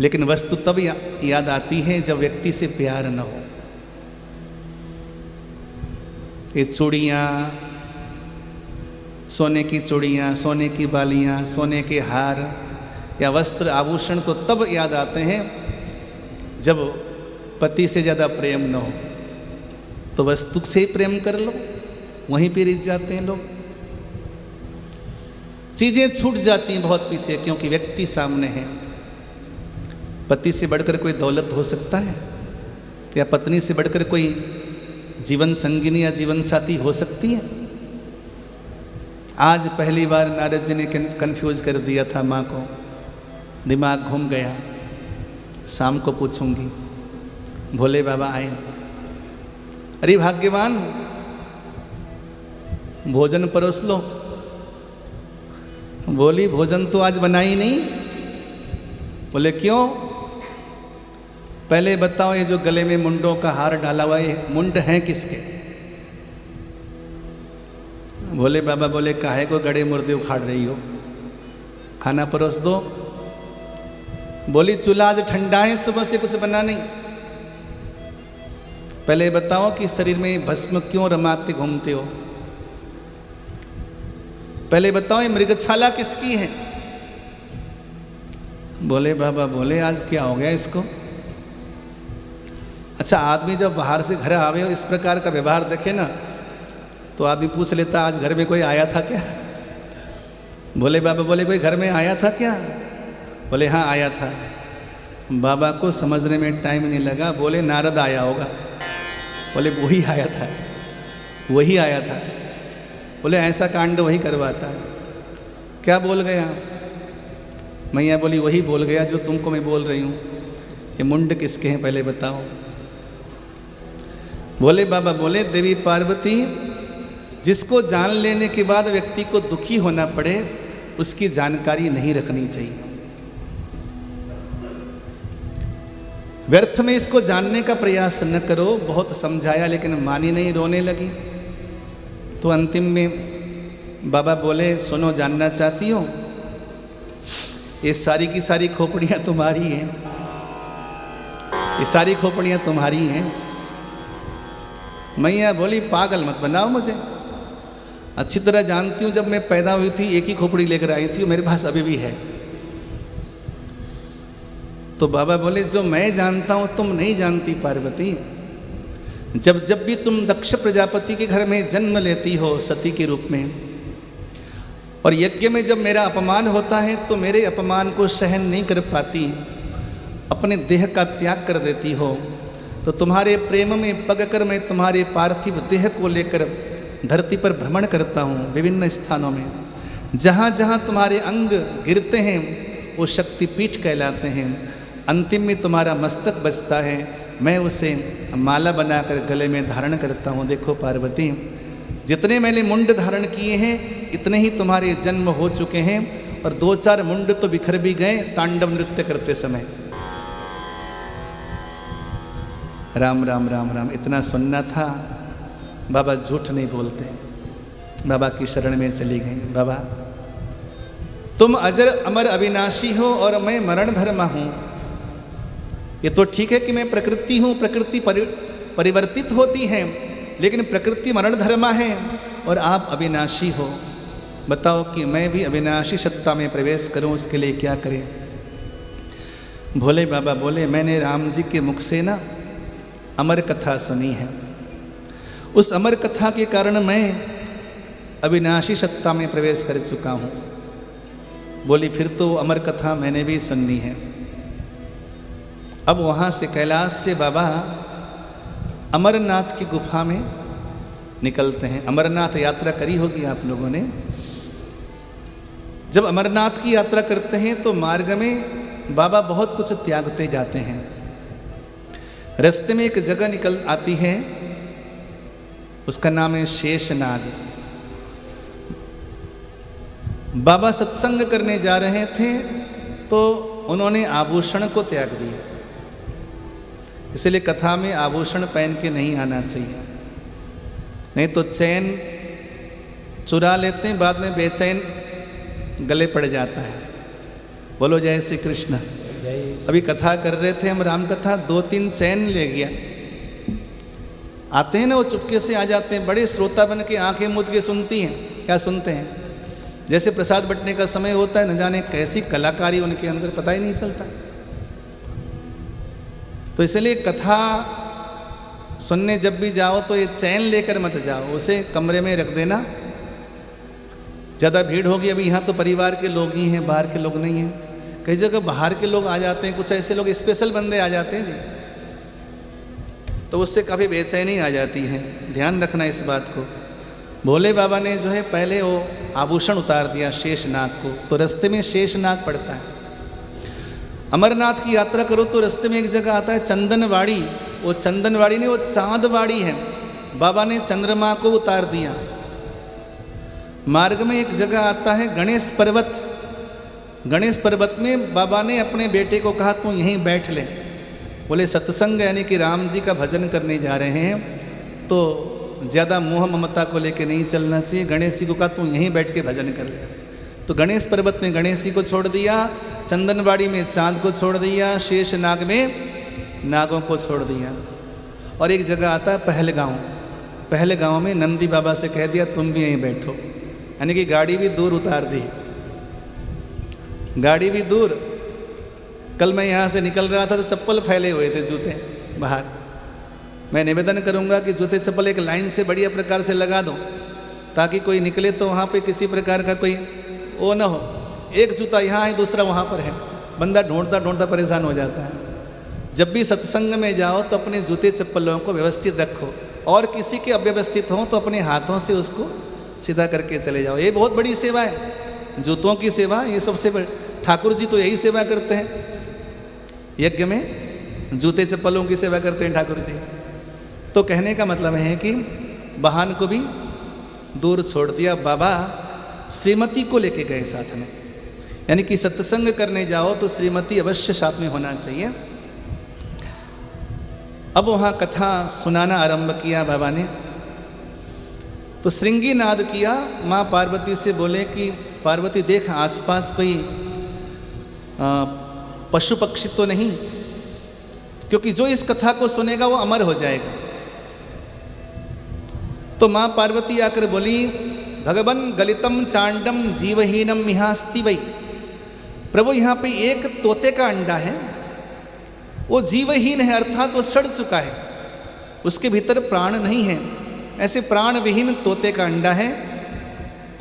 लेकिन वस्तु तब याद आती है जब व्यक्ति से प्यार न हो। ये चूड़ियाँ, सोने की चूड़ियाँ, सोने की बालियाँ, सोने के हार या वस्त्र आभूषण तो तब याद आते हैं जब पति से ज़्यादा प्रेम न हो। तो वस्तु से प्रेम कर लो, वहीं पे रिझ जाते हैं लोग। चीज़ें छूट जाती हैं बहुत पीछे, क्योंकि व्यक्ति सामने है। पति से बढ़कर कोई दौलत हो सकता है, या पत्नी से बढ़कर कोई जीवन संगिनी या जीवन साथी हो सकती है। आज पहली बार नारद जी ने कंफ्यूज कर दिया था माँ को, दिमाग घूम गया। शाम को पूछूंगी। भोले बाबा आए, अरे भाग्यवान भोजन परोस लो। बोली भोजन तो आज बना ही नहीं। बोले क्यों? पहले बताओ ये जो गले में मुंडों का हार डाला हुआ ये मुंड हैं किसके? भोले बाबा बोले काहे को गड़े मुर्दे उखाड़ रही हो, खाना परोस दो। बोली चूल्हा आज ठंडा है, सुबह से कुछ बना नहीं। पहले बताओ कि शरीर में भस्म क्यों रमाते घूमते हो? पहले बताओ ये मृगछाला किसकी है? बोले बाबा बोले आज क्या हो गया इसको? अच्छा, आदमी जब बाहर से घर आवे और इस प्रकार का व्यवहार देखे ना, तो आदमी पूछ लेता आज घर में कोई आया था क्या? बोले बाबा बोले कोई घर में आया था क्या? बोले हाँ आया था। बाबा को समझने में टाइम नहीं लगा, बोले नारद आया होगा। बोले वही आया था, वही आया था। बोले ऐसा कांड वही करवाता है। क्या बोल गया? मैया बोली वही बोल गया जो तुमको मैं बोल रही हूँ। ये मुंड किसके हैं पहले बताओ? बोले बाबा बोले देवी पार्वती, जिसको जान लेने के बाद व्यक्ति को दुखी होना पड़े उसकी जानकारी नहीं रखनी चाहिए। व्यर्थ में इसको जानने का प्रयास न करो। बहुत समझाया लेकिन मानी नहीं, रोने लगी। तो अंतिम में बाबा बोले सुनो, जानना चाहती हो? ये सारी की सारी खोपड़ियाँ तुम्हारी हैं, ये सारी खोपड़ियाँ तुम्हारी हैं। मैया बोली पागल मत बनाओ मुझे, अच्छी तरह जानती हूँ। जब मैं पैदा हुई थी एक ही खोपड़ी लेकर आई थी, मेरे पास अभी भी है। तो बाबा बोले जो मैं जानता हूँ तुम नहीं जानती पार्वती। जब जब भी तुम दक्ष प्रजापति के घर में जन्म लेती हो सती के रूप में, और यज्ञ में जब मेरा अपमान होता है तो मेरे अपमान को सहन नहीं कर पाती, अपने देह का त्याग कर देती हो, तो तुम्हारे प्रेम में पग कर मैं तुम्हारे पार्थिव देह को लेकर धरती पर भ्रमण करता हूँ विभिन्न स्थानों में। जहाँ जहाँ तुम्हारे अंग गिरते हैं वो शक्तिपीठ कहलाते हैं। अंतिम में तुम्हारा मस्तक बचता है, मैं उसे माला बनाकर गले में धारण करता हूँ। देखो पार्वती, जितने मैंने मुंड धारण किए हैं इतने ही तुम्हारे जन्म हो चुके हैं, और 2-4 मुंड तो बिखर भी गए तांडव नृत्य करते समय। राम राम राम राम इतना सुनना था। बाबा झूठ नहीं बोलते, बाबा की शरण में चली गई। बाबा तुम अजर अमर अविनाशी हो और मैं मरण धर्मा हूँ। ये तो ठीक है कि मैं प्रकृति हूँ, प्रकृति परिवर्तित होती है, लेकिन प्रकृति मरण धर्मा है और आप अविनाशी हो। बताओ कि मैं भी अविनाशी सत्ता में प्रवेश करूं, उसके लिए क्या करें? भोले बाबा बोले मैंने राम जी के मुख से ना अमर कथा सुनी है, उस अमर कथा के कारण मैं अविनाशी सत्ता में प्रवेश कर चुका हूँ। बोली फिर तो अमर कथा मैंने भी सुननी है। अब वहाँ से कैलाश से बाबा अमरनाथ की गुफा में निकलते हैं। अमरनाथ यात्रा करी होगी आप लोगों ने। जब अमरनाथ की यात्रा करते हैं तो मार्ग में बाबा बहुत कुछ त्यागते जाते हैं। रास्ते में एक जगह निकल आती है, उसका नाम है शेषनाग। बाबा सत्संग करने जा रहे थे तो उन्होंने आभूषण को त्याग दिया। इसलिए कथा में आभूषण पहन के नहीं आना चाहिए, नहीं तो चैन चुरा लेते हैं, बाद में बेचैन गले पड़ जाता है। बोलो जय श्री कृष्ण। अभी कथा कर रहे थे हम राम कथा, 2-3 चैन ले गया। आते हैं ना वो चुपके से आ जाते हैं, बड़े श्रोता बन के आंखें मूंद के सुनती हैं। क्या सुनते हैं? जैसे प्रसाद बंटने का समय होता है, न जाने कैसी कलाकारी उनके अंदर, पता ही नहीं चलता। तो इसलिए कथा सुनने जब भी जाओ तो ये चैन लेकर मत जाओ, उसे कमरे में रख देना। ज़्यादा भीड़ होगी, अभी यहाँ तो परिवार के लोग ही हैं, बाहर के लोग नहीं हैं। कई जगह बाहर के लोग आ जाते हैं, कुछ ऐसे लोग स्पेशल बंदे आ जाते हैं जी, तो उससे काफ़ी बेचैनी आ जाती है। ध्यान रखना इस बात को। भोले बाबा ने जो है पहले वो आभूषण उतार दिया शेषनाग को, तो रास्ते में शेषनाग पड़ता है। अमरनाथ की यात्रा करो तो रास्ते में एक जगह आता है चंदनवाड़ी। वो चंदनवाड़ी नहीं, वो चांदवाड़ी है। बाबा ने चंद्रमा को उतार दिया। मार्ग में एक जगह आता है गणेश पर्वत। गणेश पर्वत में बाबा ने अपने बेटे को कहा तू यहीं बैठ ले। बोले सत्संग यानी कि राम जी का भजन करने जा रहे हैं, तो ज़्यादा मोह ममता को लेके नहीं चलना चाहिए। गणेश जी को कहा तू यहीं बैठ के भजन कर ले। तो गणेश पर्वत में गणेश जी को छोड़ दिया, चंदनवाड़ी में चांद को छोड़ दिया, शेष नाग में नागों को छोड़ दिया। और एक जगह आता है पहलगांव। पहलगांव में नंदी बाबा से कह दिया तुम भी यहीं बैठो, यानी कि गाड़ी भी दूर उतार दी, गाड़ी भी दूर। कल मैं यहाँ से निकल रहा था तो चप्पल फैले हुए थे, जूते बाहर। मैं निवेदन करूँगा कि जूते चप्पल एक लाइन से बढ़िया प्रकार से लगा दो, ताकि कोई निकले तो वहाँ पे किसी प्रकार का कोई वो ना हो, एक जूता यहाँ है दूसरा वहाँ पर है, बंदा ढूंढता ढूंढता परेशान हो जाता है। जब भी सत्संग में जाओ तो अपने जूते चप्पलों को व्यवस्थित रखो, और किसी के अव्यवस्थित हों तो अपने हाथों से उसको सीधा करके चले जाओ। ये बहुत बड़ी सेवा है, जूतों की सेवा। ये सबसे बड़ी, ठाकुर जी तो यही सेवा करते हैं, यज्ञ में जूते चप्पलों की सेवा करते हैं ठाकुर जी। तो कहने का मतलब है कि वाहन को भी दूर छोड़ दिया। बाबा श्रीमती को लेके गए साथ में, यानी कि सत्संग करने जाओ तो श्रीमती अवश्य साथ में होना चाहिए। अब वहाँ कथा सुनाना आरंभ किया बाबा ने, तो श्रृंगी नाद किया। माँ पार्वती से बोले कि पार्वती देख आसपास कोई पशु पक्षी तो नहीं, क्योंकि जो इस कथा को सुनेगा वो अमर हो जाएगा। तो माँ पार्वती आकर बोली भगवन गलितम चांडम जीवहीनम मिहास्ति वै। प्रभु यहाँ पे एक तोते का अंडा है, वो जीवहीन है, अर्थात वो सड़ चुका है, उसके भीतर प्राण नहीं है। ऐसे प्राण विहीन तोते का अंडा है,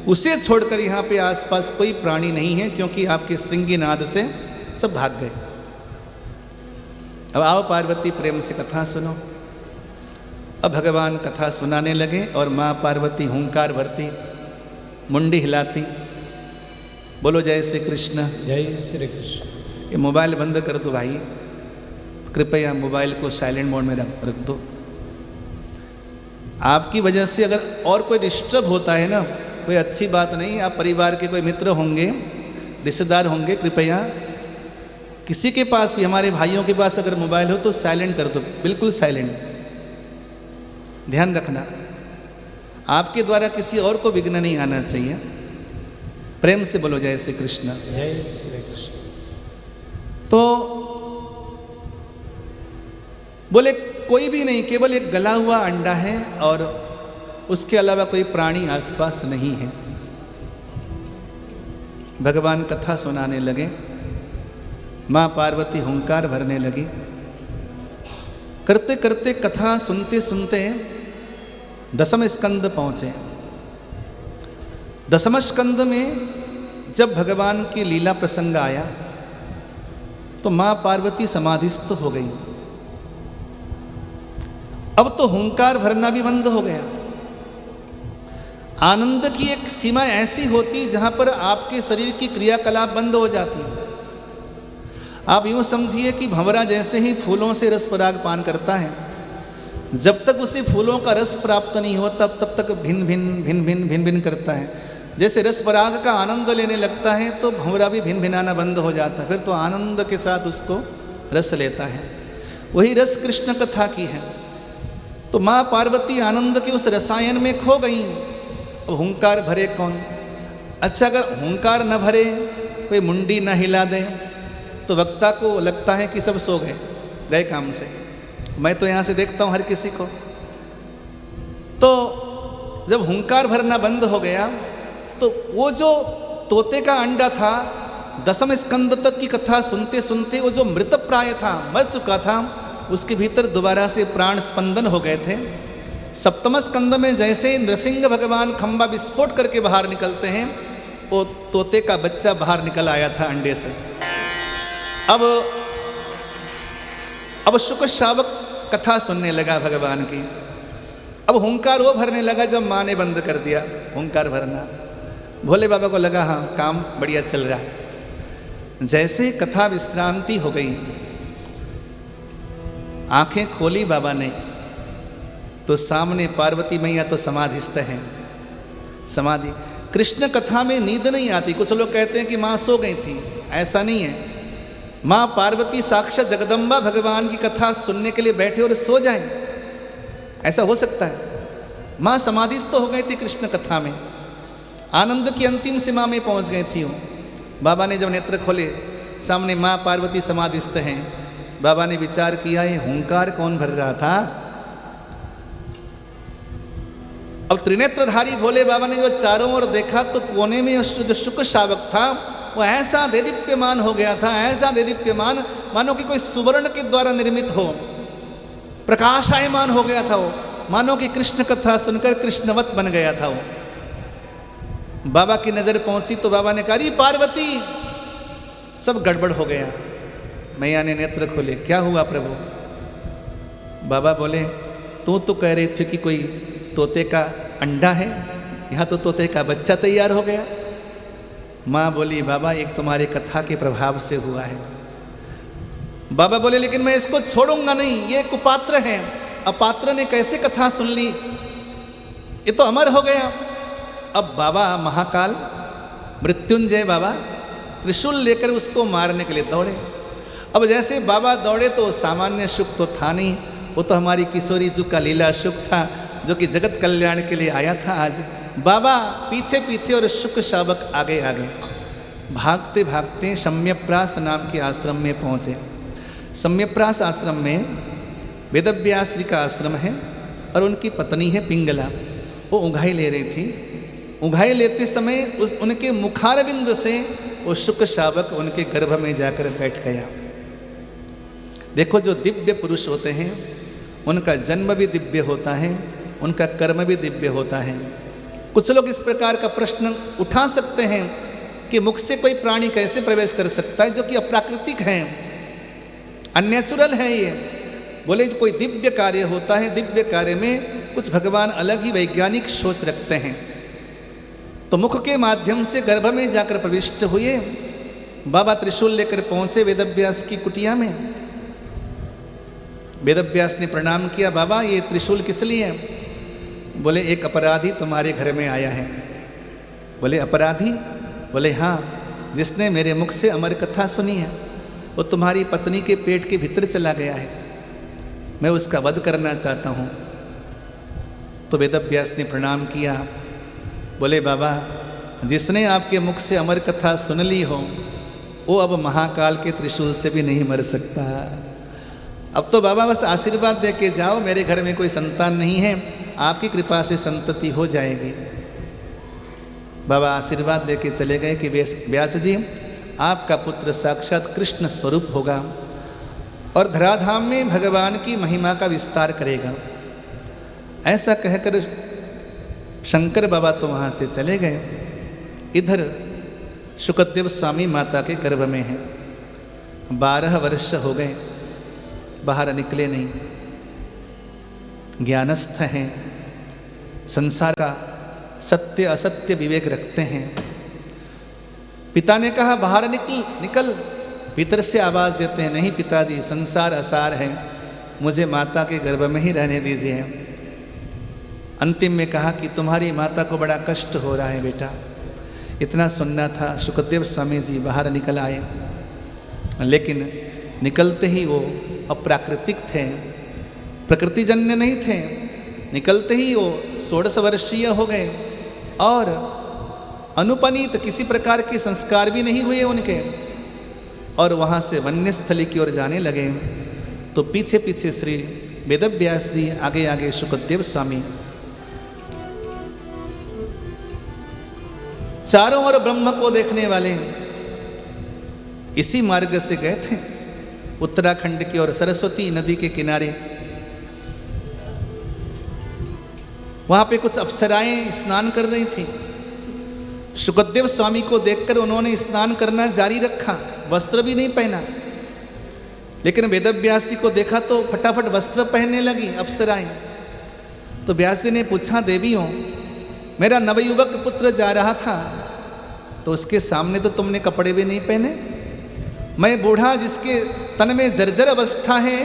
उसे छोड़कर यहाँ पे आसपास कोई प्राणी नहीं है, क्योंकि आपके श्रृंगी नाद से सब भाग गए। अब आओ पार्वती प्रेम से कथा सुनो। अब भगवान कथा सुनाने लगे और माँ पार्वती हुंकार भरती, मुंडी हिलाती, बोलो जय श्री कृष्ण। जय श्री कृष्ण। ये मोबाइल बंद कर दो भाई, कृपया मोबाइल को साइलेंट मोड में रख दो। आपकी वजह से अगर और कोई डिस्टर्ब होता है ना, कोई अच्छी बात नहीं। आप परिवार के कोई मित्र होंगे, रिश्तेदार होंगे, कृपया किसी के पास भी, हमारे भाइयों के पास अगर मोबाइल हो तो साइलेंट कर दो, बिल्कुल साइलेंट। ध्यान रखना, आपके द्वारा किसी और को विघ्न नहीं आना चाहिए। प्रेम से बोलो जय श्री कृष्ण। जय श्री कृष्ण। तो बोले कोई भी नहीं, केवल एक गला हुआ अंडा है और उसके अलावा कोई प्राणी आसपास नहीं है। भगवान कथा सुनाने लगे, माँ पार्वती हुंकार भरने लगी। करते करते कथा सुनते सुनते दसम स्कंद पहुँचे। दसम स्कंद में जब भगवान की लीला प्रसंग आया तो माँ पार्वती समाधिस्थ हो गई। अब तो हुंकार भरना भी बंद हो गया। आनंद की एक सीमा ऐसी होती जहां पर आपके शरीर की क्रियाकलाप बंद हो जाती है। आप यूं समझिए कि भंवरा जैसे ही फूलों से रस पराग पान करता है, जब तक उसे फूलों का रस प्राप्त नहीं होता तब तक भिन्न भिन्न भिन्न भिन्न भिन्न भिन्न करता है। जैसे रस पराग का आनंद लेने लगता है तो भंवरा भी भिन्न भिनाना बंद हो जाता है, फिर तो आनंद के साथ उसको रस लेता है। वही रस कृष्ण कथा की है। तो माँ पार्वती आनंद के उस रसायन में खो गई। अब हुंकार भरे कौन? अच्छा, अगर हुंकार न भरे, कोई मुंडी न हिला दे, तो वक्ता को लगता है कि सब सो गए काम से। मैं तो यहाँ से देखता हूँ हर किसी को। तो जब हुंकार भरना बंद हो गया तो वो जो तोते का अंडा था, दसम स्कंद तक की कथा सुनते सुनते वो जो मृत प्राय था, मर चुका था, उसके भीतर दोबारा से प्राण स्पंदन हो गए थे। सप्तम स्कंद में जैसे नृसिंह भगवान खंबा विस्फोट करके बाहर निकलते हैं, वो तोते का बच्चा बाहर निकल आया था अंडे से। अब शुक्र शावक कथा सुनने लगा भगवान की। अब हुंकार वो भरने लगा जब माँ ने बंद कर दिया हुंकार भरना। भोले बाबा को लगा हाँ काम बढ़िया चल रहा है। जैसे कथा विश्रांति हो गई, आंखें खोली बाबा ने तो सामने पार्वती मैया तो समाधिस्थ हैं। समाधि। कृष्ण कथा में नींद नहीं आती। कुछ लोग कहते हैं कि माँ सो गई थी, ऐसा नहीं है। माँ पार्वती साक्षात जगदम्बा भगवान की कथा सुनने के लिए बैठे और सो जाएं, ऐसा हो सकता है। माँ समाधिस्थ हो गई थी कृष्ण कथा में, आनंद की अंतिम सीमा में पहुंच गई थी वो। बाबा ने जब नेत्र खोले, सामने माँ पार्वती समाधिस्थ हैं। बाबा ने विचार किया, ये हुंकार कौन भर रहा था? अब त्रिनेत्रधारी भोले बाबा ने जो चारों ओर देखा तो कोने में जो शुक शावक था वो ऐसा देदीप्यमान हो गया था, ऐसा देदीप्यमान मानो कि कोई सुवर्ण के द्वारा निर्मित हो, प्रकाशायमान हो गया था वो, मानो कि कृष्ण कथा सुनकर कृष्णवत बन गया था वो। बाबा की नज़र पहुंची तो बाबा ने कहा, पार्वती, सब गड़बड़ हो गया। मैया ने नेत्र खोले, क्या हुआ प्रभु? बाबा बोले, तू तो कह रही थी कि कोई तोते का अंडा है, यहाँ तो तोते का बच्चा तैयार हो गया। माँ बोली, बाबा एक तुम्हारे कथा के प्रभाव से हुआ है। बाबा बोले, लेकिन मैं इसको छोड़ूंगा नहीं, ये कुपात्र है। अपात्र ने कैसे कथा सुन ली, ये तो अमर हो गया। अब बाबा महाकाल मृत्युंजय बाबा त्रिशूल लेकर उसको मारने के लिए दौड़े। अब जैसे बाबा दौड़े तो सामान्य सुख तो था नहीं, वो तो हमारी किशोरी जी का लीला सुख था जो कि जगत कल्याण के लिए आया था। आज बाबा पीछे पीछे और शुक शावक आगे आगे भागते भागते सम्यप्रास नाम के आश्रम में पहुँचे। सम्यप्रास आश्रम में वेदव्यास जी का आश्रम है और उनकी पत्नी है पिंगला। वो उंघाई ले रही थी। उंघाई लेते समय उनके मुखारविंद से वो शुक शावक उनके गर्भ में जाकर बैठ गया। देखो, जो दिव्य पुरुष होते हैं उनका जन्म भी दिव्य होता है, उनका कर्म भी दिव्य होता है। कुछ लोग इस प्रकार का प्रश्न उठा सकते हैं कि मुख से कोई प्राणी कैसे प्रवेश कर सकता है जो कि अप्राकृतिक है, अननेचुरल है ये। बोले कोई दिव्य कार्य होता है, दिव्य कार्य में कुछ भगवान अलग ही वैज्ञानिक सोच रखते हैं। तो मुख के माध्यम से गर्भ में जाकर प्रविष्ट हुए। बाबा त्रिशूल लेकर पहुंचे वेदव्यास की कुटिया में। वेदव्यास ने प्रणाम किया, बाबा ये त्रिशूल किस लिए? बोले एक अपराधी तुम्हारे घर में आया है। बोले अपराधी? बोले हाँ, जिसने मेरे मुख से अमर कथा सुनी है वो तुम्हारी पत्नी के पेट के भीतर चला गया है, मैं उसका वध करना चाहता हूँ। तो वेदव्यास ने प्रणाम किया। बोले बाबा, जिसने आपके मुख से अमर कथा सुन ली हो वो अब महाकाल के त्रिशूल से भी नहीं मर सकता। अब तो बाबा बस आशीर्वाद दे के जाओ, मेरे घर में कोई संतान नहीं है, आपकी कृपा से संतति हो जाएगी। बाबा आशीर्वाद दे के चले गए कि व्यास जी आपका पुत्र साक्षात कृष्ण स्वरूप होगा और धराधाम में भगवान की महिमा का विस्तार करेगा। ऐसा कहकर शंकर बाबा तो वहाँ से चले गए। इधर शुकदेव स्वामी माता के गर्भ में हैं। 12 वर्ष हो गए, बाहर निकले नहीं, ज्ञानस्थ हैं, संसार का सत्य असत्य विवेक रखते हैं। पिता ने कहा बाहर निकल। भीतर से आवाज़ देते हैं, नहीं पिताजी, संसार असार है, मुझे माता के गर्भ में ही रहने दीजिए। अंतिम में कहा कि तुम्हारी माता को बड़ा कष्ट हो रहा है बेटा। इतना सुनना था। शुकदेव स्वामी जी बाहर निकल आए, लेकिन निकलते ही वो अप्राकृतिक थे, प्रकृतिजन्य नहीं थे। निकलते ही वो 16 वर्षीय हो गए और अनुपनीत किसी प्रकार के संस्कार भी नहीं हुए उनके। और वहाँ से वन्यस्थली की ओर जाने लगे तो पीछे पीछे श्री वेदव्यास जी, आगे आगे शुकदेव स्वामी। चारों ओर ब्रह्म को देखने वाले इसी मार्ग से गए थे उत्तराखंड की ओर, सरस्वती नदी के किनारे। वहां पे कुछ अप्सराएं स्नान कर रही थी। शुकदेव स्वामी को देखकर उन्होंने स्नान करना जारी रखा, वस्त्र भी नहीं पहना। लेकिन वेदव्यास जी को देखा तो फटाफट वस्त्र पहनने लगी अप्सराएं। तो व्यास जी ने पूछा, देवी हो, मेरा नवयुवक पुत्र जा रहा था तो उसके सामने तो तुमने कपड़े भी नहीं पहने। मैं बूढ़ा जिसके तन में जर्जर अवस्था है,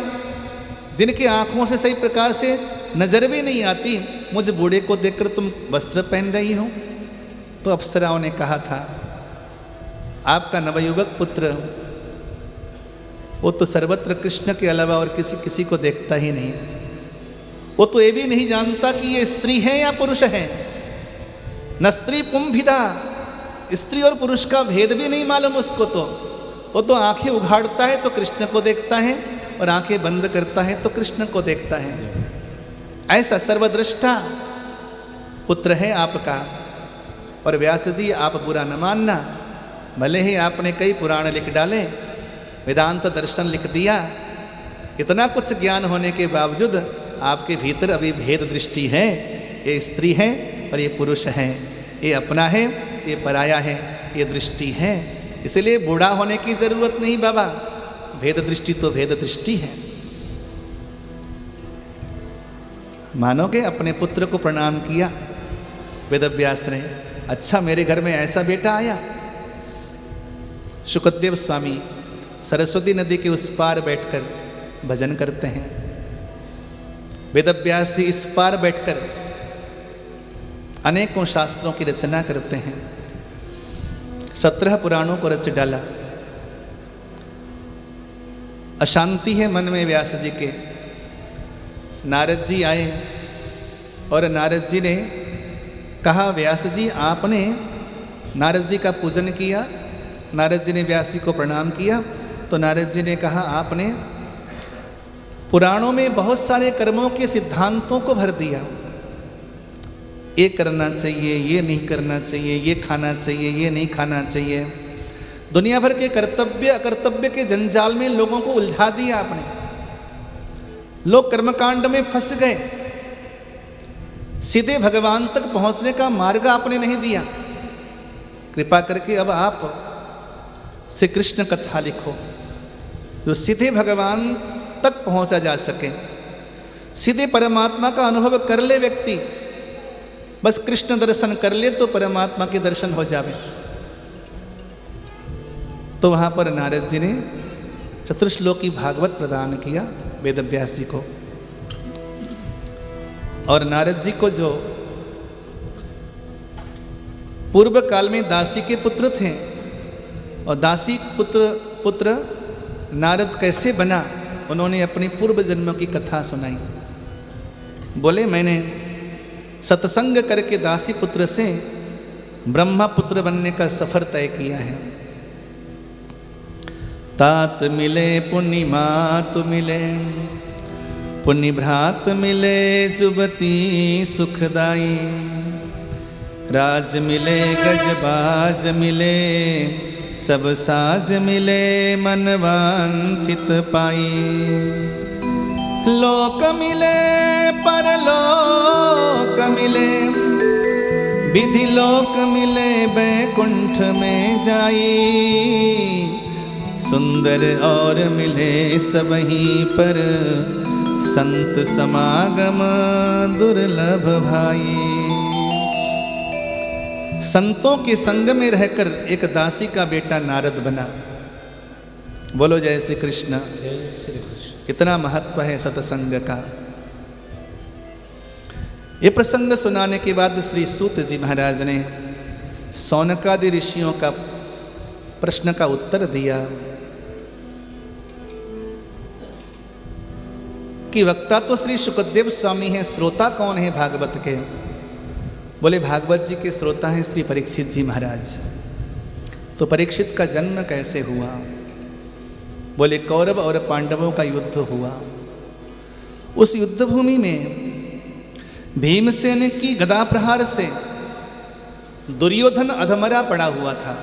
जिनकी आंखों से सही प्रकार से नजर भी नहीं आती, मुझ बूढ़े को देखकर तुम वस्त्र पहन रही हो। तो अप्सराओं ने कहा था, आपका नवयुवक पुत्र वो तो सर्वत्र कृष्ण के अलावा और किसी को देखता ही नहीं। वो तो ये भी नहीं जानता कि ये स्त्री है या पुरुष है। न स्त्री पुंभिदा, स्त्री और पुरुष का भेद भी नहीं मालूम उसको। तो वो तो आंखें उघाड़ता है तो कृष्ण को देखता है और आंखें बंद करता है तो कृष्ण को देखता है। ऐसा सर्वदृष्टा पुत्र है आपका, और व्यास जी आप बुरा न मानना, भले ही आपने कई पुराण लिख डाले, वेदांत दर्शन लिख दिया, इतना कुछ ज्ञान होने के बावजूद आपके भीतर अभी भेद दृष्टि है। ये स्त्री है और ये पुरुष है, ये अपना है ये पराया है, ये दृष्टि है। इसलिए बूढ़ा होने की जरूरत नहीं बाबा, भेद दृष्टि तो भेद दृष्टि है। मानोगे, अपने पुत्र को प्रणाम किया वेदव्यास ने, अच्छा मेरे घर में ऐसा बेटा आया। शुकदेव स्वामी सरस्वती नदी के उस पार बैठकर भजन करते हैं, वेदव्यास जी इस पार बैठकर अनेकों शास्त्रों की रचना करते हैं, 17 पुराणों को रच डाला। अशांति है मन में व्यास जी के। नारद जी आए और नारद जी ने कहा, व्यास जी आपने, नारद जी का पूजन किया, नारद जी ने व्यास जी को प्रणाम किया, तो नारद जी ने कहा आपने पुराणों में बहुत सारे कर्मों के सिद्धांतों को भर दिया, ये करना चाहिए, ये नहीं करना चाहिए, ये खाना चाहिए, ये नहीं खाना चाहिए। दुनिया भर के कर्तव्य अकर्तव्य के जंजाल में लोगों को उलझा दिया आपने, लोग कर्मकांड में फंस गए, सीधे भगवान तक पहुंचने का मार्ग आपने नहीं दिया। कृपा करके अब आप श्री कृष्ण कथा लिखो, जो सीधे भगवान तक पहुंचा जा सके, सीधे परमात्मा का अनुभव कर ले व्यक्ति, बस कृष्ण दर्शन कर ले तो परमात्मा के दर्शन हो जावे। तो वहां पर नारद जी ने चतुर्श्लोकी भागवत प्रदान किया वेदव्यास जी को, और नारद जी को जो पूर्व काल में दासी के पुत्र थे, और दासी पुत्र नारद कैसे बना, उन्होंने अपनी पूर्व जन्मों की कथा सुनाई। बोले मैंने सत्संग करके दासी पुत्र से ब्रह्मा पुत्र बनने का सफर तय किया है। तात मिले पुण्य मात मिले, पुण्य भ्रात मिले जुबती सुखदाई, राज मिले गजबाज मिले, सब साज मिले मन वांछित पाई। लोक मिले परलोक मिले, विधि लोक मिले बैकुंठ में जाई, सुंदर और मिले सबहीं पर, संत समागम दुर्लभ भाई। संतों के संग में रहकर एक दासी का बेटा नारद बना। बोलो जय श्री कृष्ण। जय श्री कृष्ण। इतना महत्व है सत्संग का। ये प्रसंग सुनाने के बाद श्री सूत जी महाराज ने सौनकादि ऋषियों का प्रश्न का उत्तर दिया कि वक्ता तो श्री शुकदेव स्वामी हैं, श्रोता कौन है भागवत के? बोले भागवत जी के श्रोता हैं श्री परीक्षित जी महाराज। तो परीक्षित का जन्म कैसे हुआ? बोले कौरव और पांडवों का युद्ध हुआ। उस युद्ध भूमि में भीमसेन की गदा प्रहार से दुर्योधन अधमरा पड़ा हुआ था।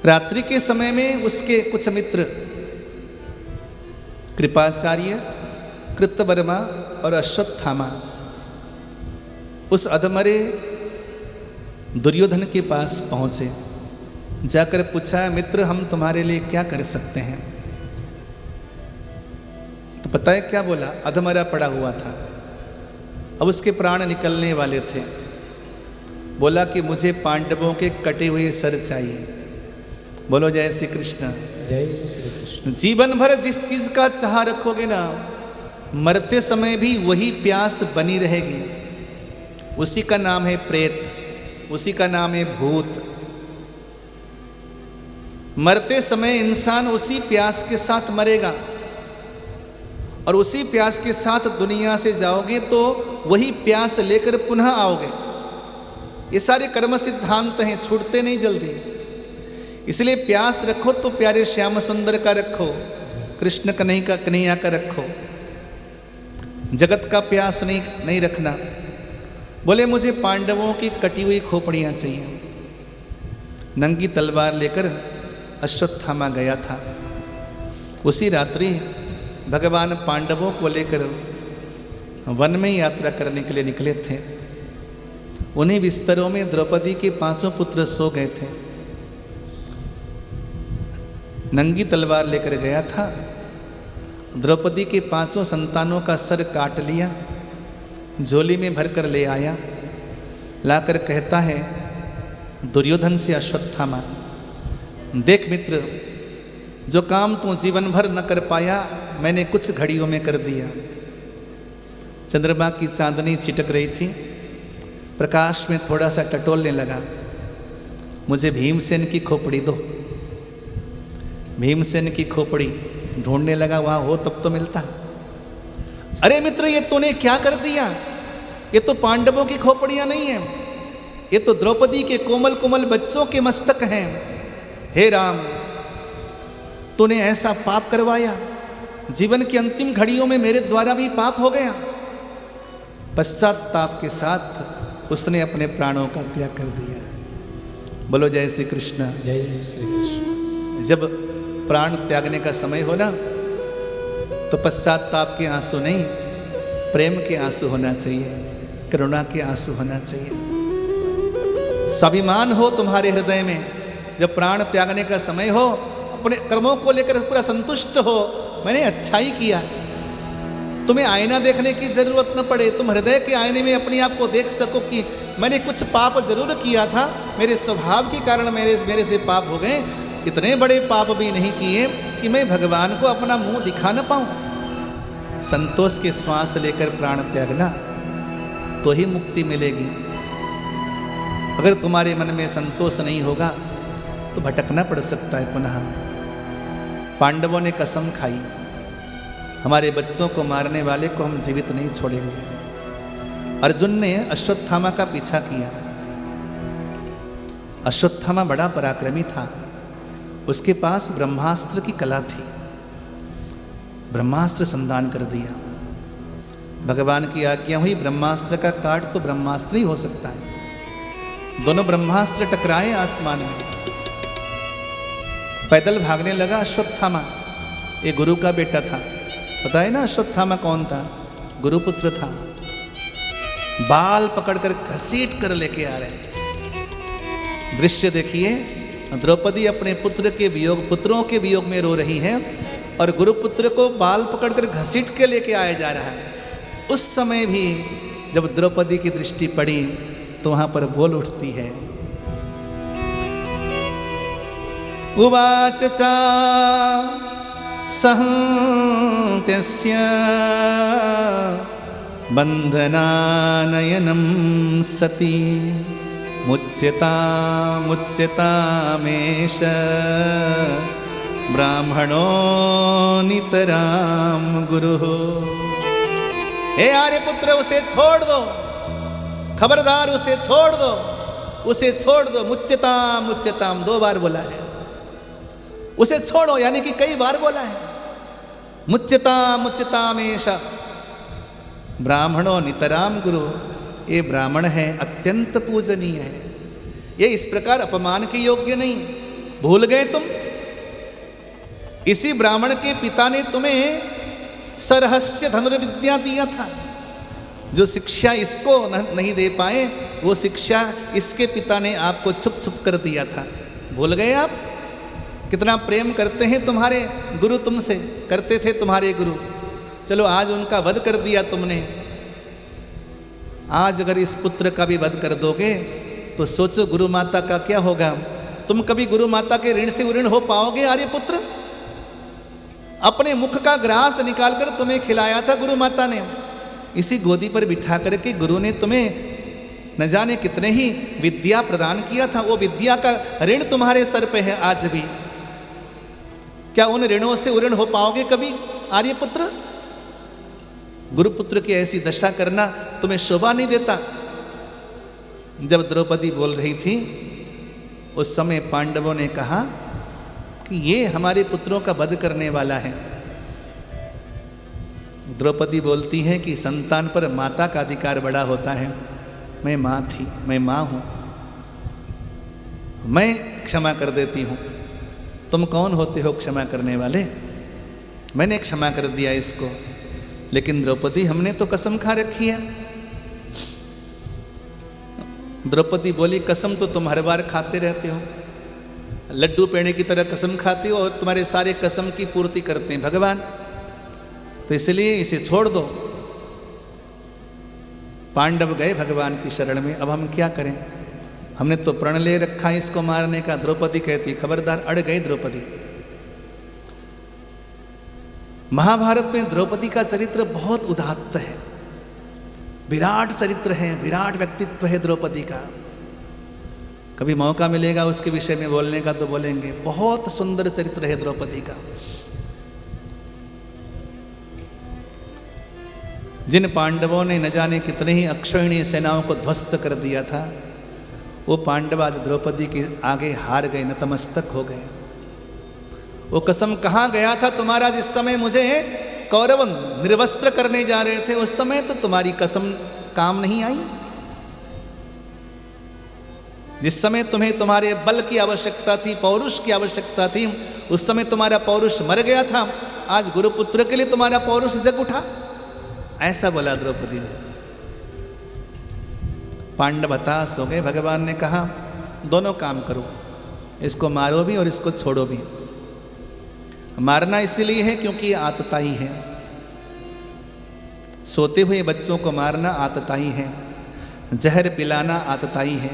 रात्रि के समय में उसके कुछ मित्र कृपाचार्य, कृतवर्मा और अश्वत्थामा उस अधमरे दुर्योधन के पास पहुंचे। जाकर पूछा, मित्र हम तुम्हारे लिए क्या कर सकते हैं? तो पता है क्या बोला? अधमरा पड़ा हुआ था, अब उसके प्राण निकलने वाले थे। बोला कि मुझे पांडवों के कटे हुए सर चाहिए। बोलो जय श्री कृष्ण। जय श्री कृष्ण। जीवन भर जिस चीज का चाह रखोगे ना, मरते समय भी वही प्यास बनी रहेगी। उसी का नाम है प्रेत, उसी का नाम है भूत। मरते समय इंसान उसी प्यास के साथ मरेगा और उसी प्यास के साथ दुनिया से जाओगे तो वही प्यास लेकर पुनः आओगे। ये सारे कर्म सिद्धांत हैं, छूटते नहीं जल्दी। इसलिए प्यास रखो तो प्यारे श्याम सुंदर का रखो, कृष्ण कन्हैया का रखो। जगत का प्यास नहीं रखना। बोले मुझे पांडवों की कटी हुई खोपड़ियाँ चाहिए। नंगी तलवार लेकर अश्वत्थामा गया था। उसी रात्रि भगवान पांडवों को लेकर वन में यात्रा करने के लिए निकले थे। उन्हीं बिस्तरों में द्रौपदी के 5 पुत्र सो गए थे। नंगी तलवार लेकर गया था, द्रौपदी के 5 संतानों का सर काट लिया, झोली में भरकर ले आया। लाकर कहता है दुर्योधन से अश्वत्थामा, देख मित्र, जो काम तू जीवन भर न कर पाया मैंने कुछ घड़ियों में कर दिया। चंद्रमा की चांदनी छिटक रही थी, प्रकाश में थोड़ा सा टटोलने लगा। मुझे भीमसेन की खोपड़ी दो। भीमसेन की खोपड़ी ढूंढने लगा, वहां हो तब तो मिलता। अरे मित्र, ये तूने क्या कर दिया? ये तो पांडवों की खोपड़ियां नहीं है, ये तो द्रौपदी के कोमल कोमल बच्चों के मस्तक हैं। हे राम, तूने ऐसा पाप करवाया, जीवन की अंतिम घड़ियों में मेरे द्वारा भी पाप हो गया। पश्चाताप के साथ उसने अपने प्राणों का त्याग कर दिया। बोलो जय श्री कृष्ण। जय श्री कृष्ण। जब प्राण त्यागने का समय हो ना, तो पश्चाताप के आंसू नहीं, प्रेम के आंसू होना चाहिए, करुणा के आंसू होना चाहिए। स्वाभिमान हो तुम्हारे हृदय में। जब प्राण त्यागने का समय हो, अपने कर्मों को लेकर पूरा संतुष्ट हो, मैंने अच्छा ही किया। तुम्हें आईना देखने की जरूरत न पड़े, तुम हृदय के आईने में अपने आप को देख सको कि मैंने कुछ पाप जरूर किया था, मेरे स्वभाव के कारण मेरे से पाप हो गए। इतने बड़े पाप भी नहीं किए कि मैं भगवान को अपना मुंह दिखा न पाऊं। संतोष के श्वास लेकर प्राण त्यागना, तो ही मुक्ति मिलेगी। अगर तुम्हारे मन में संतोष नहीं होगा तो भटकना पड़ सकता है पुनः। पांडवों ने कसम खाई, हमारे बच्चों को मारने वाले को हम जीवित नहीं छोड़ेंगे। अर्जुन ने अश्वत्थामा का पीछा किया। अश्वत्थामा बड़ा पराक्रमी था, उसके पास ब्रह्मास्त्र की कला थी। ब्रह्मास्त्र संधान कर दिया। भगवान की आज्ञा हुई, ब्रह्मास्त्र का काट तो ब्रह्मास्त्र ही हो सकता है। दोनों ब्रह्मास्त्र टकराए आसमान में। पैदल भागने लगा अश्वत्थामा। ये गुरु का बेटा था, पता है ना अश्वत्थामा कौन था? गुरुपुत्र था। बाल पकड़कर घसीट कर लेके आ रहे। दृश्य देखिए, द्रौपदी अपने पुत्रों के वियोग में रो रही है और गुरुपुत्र को बाल पकड़कर घसीट के लेके आया जा रहा है। उस समय भी जब द्रौपदी की दृष्टि पड़ी तो वहां पर बोल उठती है, उवाच चा सहन्त्यस्य बन्धनानयनं सती मुच्यतामेष ब्राह्मणो नितराम गुरु। हे आर्यपुत्र, उसे छोड़ दो, खबरदार उसे छोड़ दो, उसे छोड़ दो। मुच्यताम मुच्यताम 2 बार बोला है। उसे छोड़ो यानी कि कई बार बोला है। मुच्यताम मुच्यतामेष ब्राह्मणों नितराम गुरु। ये ब्राह्मण है, अत्यंत पूजनीय है, ये इस प्रकार अपमान के योग्य नहीं। भूल गए तुम? इसी ब्राह्मण के पिता ने तुम्हें सरहस्य धनुर्विद्या दिया था। जो शिक्षा इसको नहीं दे पाए, वो शिक्षा इसके पिता ने आपको छुप छुप कर दिया था। भूल गए आप? कितना प्रेम करते हैं तुम्हारे गुरु तुमसे, करते थे तुम्हारे गुरु। चलो आज उनका वध कर दिया तुमने, आज अगर इस पुत्र का भी वध कर दोगे तो सोचो गुरु माता का क्या होगा। तुम कभी गुरु माता के ऋण से ऋण हो पाओगे? आर्यपुत्र, अपने मुख का ग्रास निकालकर तुम्हें खिलाया था गुरु माता ने। इसी गोदी पर बिठा करके गुरु ने तुम्हें न जाने कितने ही विद्या प्रदान किया था। वो विद्या का ऋण तुम्हारे सर पे है आज भी। क्या उन ऋणों से ऋण हो पाओगे कभी आर्यपुत्र? गुरुपुत्र की ऐसी दशा करना तुम्हें शोभा नहीं देता। जब द्रौपदी बोल रही थी उस समय पांडवों ने कहा कि ये हमारे पुत्रों का वध करने वाला है। द्रौपदी बोलती हैं कि संतान पर माता का अधिकार बड़ा होता है। मैं माँ थी, मैं माँ हूँ, मैं क्षमा कर देती हूँ, तुम कौन होते हो क्षमा करने वाले? मैंने क्षमा कर दिया इसको। लेकिन द्रौपदी, हमने तो कसम खा रखी है। द्रौपदी बोली, कसम तो तुम हर बार खाते रहते हो, लड्डू पेड़े की तरह कसम खाते हो, और तुम्हारे सारे कसम की पूर्ति करते हैं भगवान, तो इसलिए इसे छोड़ दो। पांडव गए भगवान की शरण में। अब हम क्या करें? हमने तो प्रण ले रखा है इसको मारने का। द्रौपदी कहती, खबरदार, अड़ गई द्रौपदी। महाभारत में द्रौपदी का चरित्र बहुत उदात्त है, विराट चरित्र है, विराट व्यक्तित्व है द्रौपदी का। कभी मौका मिलेगा उसके विषय में बोलने का तो बोलेंगे। बहुत सुंदर चरित्र है द्रौपदी का। जिन पांडवों ने न जाने कितने ही अक्षौहिणी सेनाओं को ध्वस्त कर दिया था, वो पांडव आज द्रौपदी के आगे हार गए, नतमस्तक हो गए। वो कसम कहाँ गया था तुम्हारा? जिस समय मुझे कौरव निर्वस्त्र करने जा रहे थे, उस समय तो तुम्हारी कसम काम नहीं आई। जिस समय तुम्हें तुम्हारे बल की आवश्यकता थी, पौरुष की आवश्यकता थी, उस समय तुम्हारा पौरुष मर गया था। आज गुरुपुत्र के लिए तुम्हारा पौरुष जग उठा। ऐसा बोला द्रौपदी ने। पांडव हताश हो गए। भगवान ने कहा, दोनों काम करो, इसको मारो भी और इसको छोड़ो भी। मारना इसलिए है क्योंकि ये आतताई है। सोते हुए बच्चों को मारना आतताई है, जहर पिलाना आतताई है,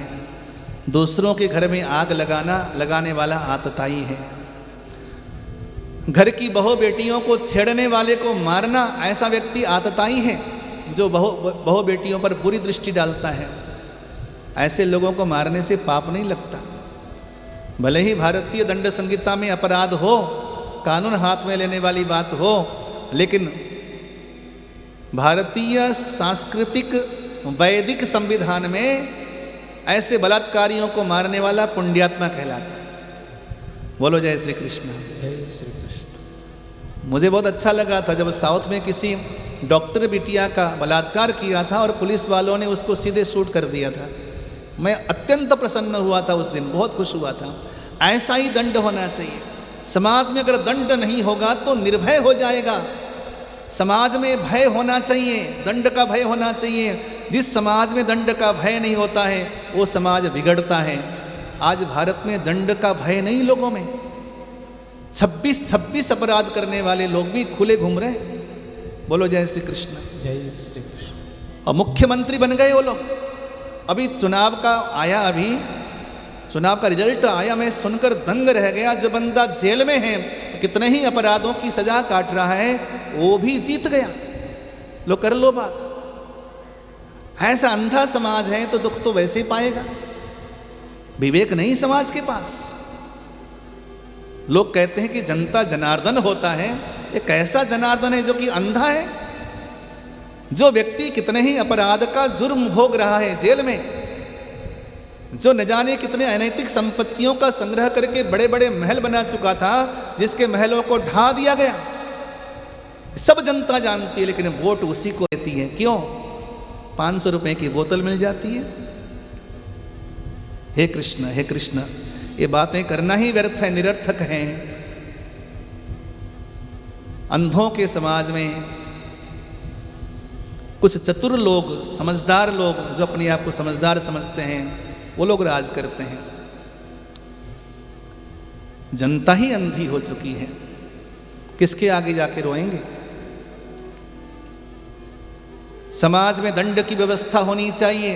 दूसरों के घर में आग लगाने वाला आतताई है। घर की बहू बेटियों को छेड़ने वाले को मारना, ऐसा व्यक्ति आतताई है जो बहू बेटियों पर बुरी दृष्टि डालता है। ऐसे लोगों को मारने से पाप नहीं लगता। भले ही भारतीय दंड संहिता में अपराध हो, कानून हाथ में लेने वाली बात हो, लेकिन भारतीय सांस्कृतिक वैदिक संविधान में ऐसे बलात्कारियों को मारने वाला पुण्यात्मा कहलाता है। बोलो जय श्री कृष्ण। जय श्री कृष्ण। मुझे बहुत अच्छा लगा था जब साउथ में किसी डॉक्टर बिटिया का बलात्कार किया था और पुलिस वालों ने उसको सीधे शूट कर दिया था। मैं अत्यंत प्रसन्न हुआ था उस दिन, बहुत खुश हुआ था। ऐसा ही दंड होना चाहिए। समाज में अगर दंड नहीं होगा तो निर्भय हो जाएगा। समाज में भय होना चाहिए, दंड का भय होना चाहिए। जिस समाज में दंड का भय नहीं होता है वो समाज बिगड़ता है। आज भारत में दंड का भय नहीं लोगों में। 26 अपराध करने वाले लोग भी खुले घूम रहे। बोलो जय श्री कृष्ण। जय श्री कृष्ण। और मुख्यमंत्री बन गए वो लोग। अभी चुनाव का आया, अभी चुनाव का रिजल्ट आया, मैं सुनकर दंग रह गया। जो बंदा जेल में है, कितने ही अपराधों की सजा काट रहा है, वो भी जीत गया। लो कर लो बात। ऐसा अंधा समाज है तो दुख तो वैसे ही पाएगा। विवेक नहीं समाज के पास। लोग कहते हैं कि जनता जनार्दन होता है। एक ऐसा जनार्दन है जो कि अंधा है। जो व्यक्ति कितने ही अपराध का जुर्म भोग रहा है जेल में, जो न जाने कितने अनैतिक संपत्तियों का संग्रह करके बड़े बड़े महल बना चुका था, जिसके महलों को ढा दिया गया, सब जनता जानती है, लेकिन वोट उसी को देती है। क्यों? 500 रुपए की बोतल मिल जाती है। हे कृष्ण, हे कृष्ण, ये बातें करना ही व्यर्थ है, निरर्थक हैं। अंधों के समाज में कुछ चतुर लोग, समझदार लोग, जो अपने आप को समझदार समझते हैं, वो लोग राज करते हैं। जनता ही अंधी हो चुकी है, किसके आगे जाके रोएंगे? समाज में दंड की व्यवस्था होनी चाहिए।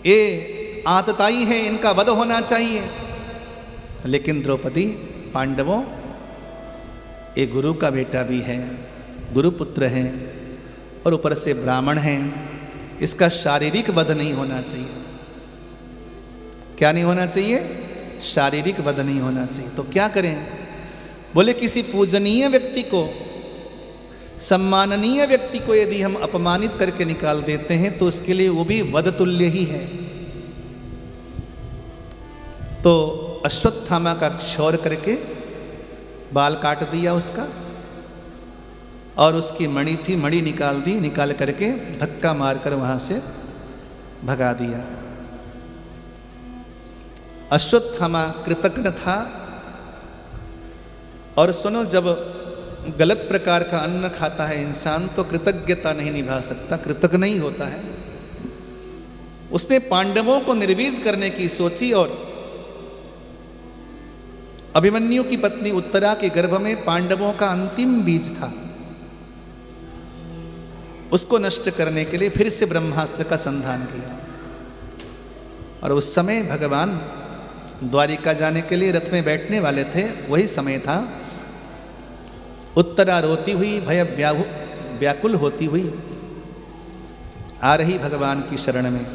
ये आतताई है, इनका वध होना चाहिए। लेकिन द्रौपदी, पांडवों, ये गुरु का बेटा भी है, गुरुपुत्र है, और ऊपर से ब्राह्मण है। इसका शारीरिक वध नहीं होना चाहिए। क्या नहीं होना चाहिए? शारीरिक वध नहीं होना चाहिए। तो क्या करें? बोले किसी पूजनीय व्यक्ति को, सम्माननीय व्यक्ति को यदि हम अपमानित करके निकाल देते हैं तो उसके लिए वो भी वध तुल्य ही है। तो अश्वत्थामा का क्षौर करके बाल काट दिया उसका, और उसकी मणि थी, मणि निकाल दी, निकाल करके धक्का मारकर वहां से भगा दिया। अश्वत्थामा कृतज्ञ था। और सुनो, जब गलत प्रकार का अन्न खाता है इंसान तो कृतज्ञता नहीं निभा सकता, कृतज्ञ नहीं होता है। उसने पांडवों को निर्वीज करने की सोची और अभिमन्यु की पत्नी उत्तरा के गर्भ में पांडवों का अंतिम बीज था, उसको नष्ट करने के लिए फिर से ब्रह्मास्त्र का संधान किया। और उस समय भगवान द्वारिका जाने के लिए रथ में बैठने वाले थे। वही समय था। उत्तरा रोती हुई, भय व्याकुल होती हुई आ रही भगवान की शरण में।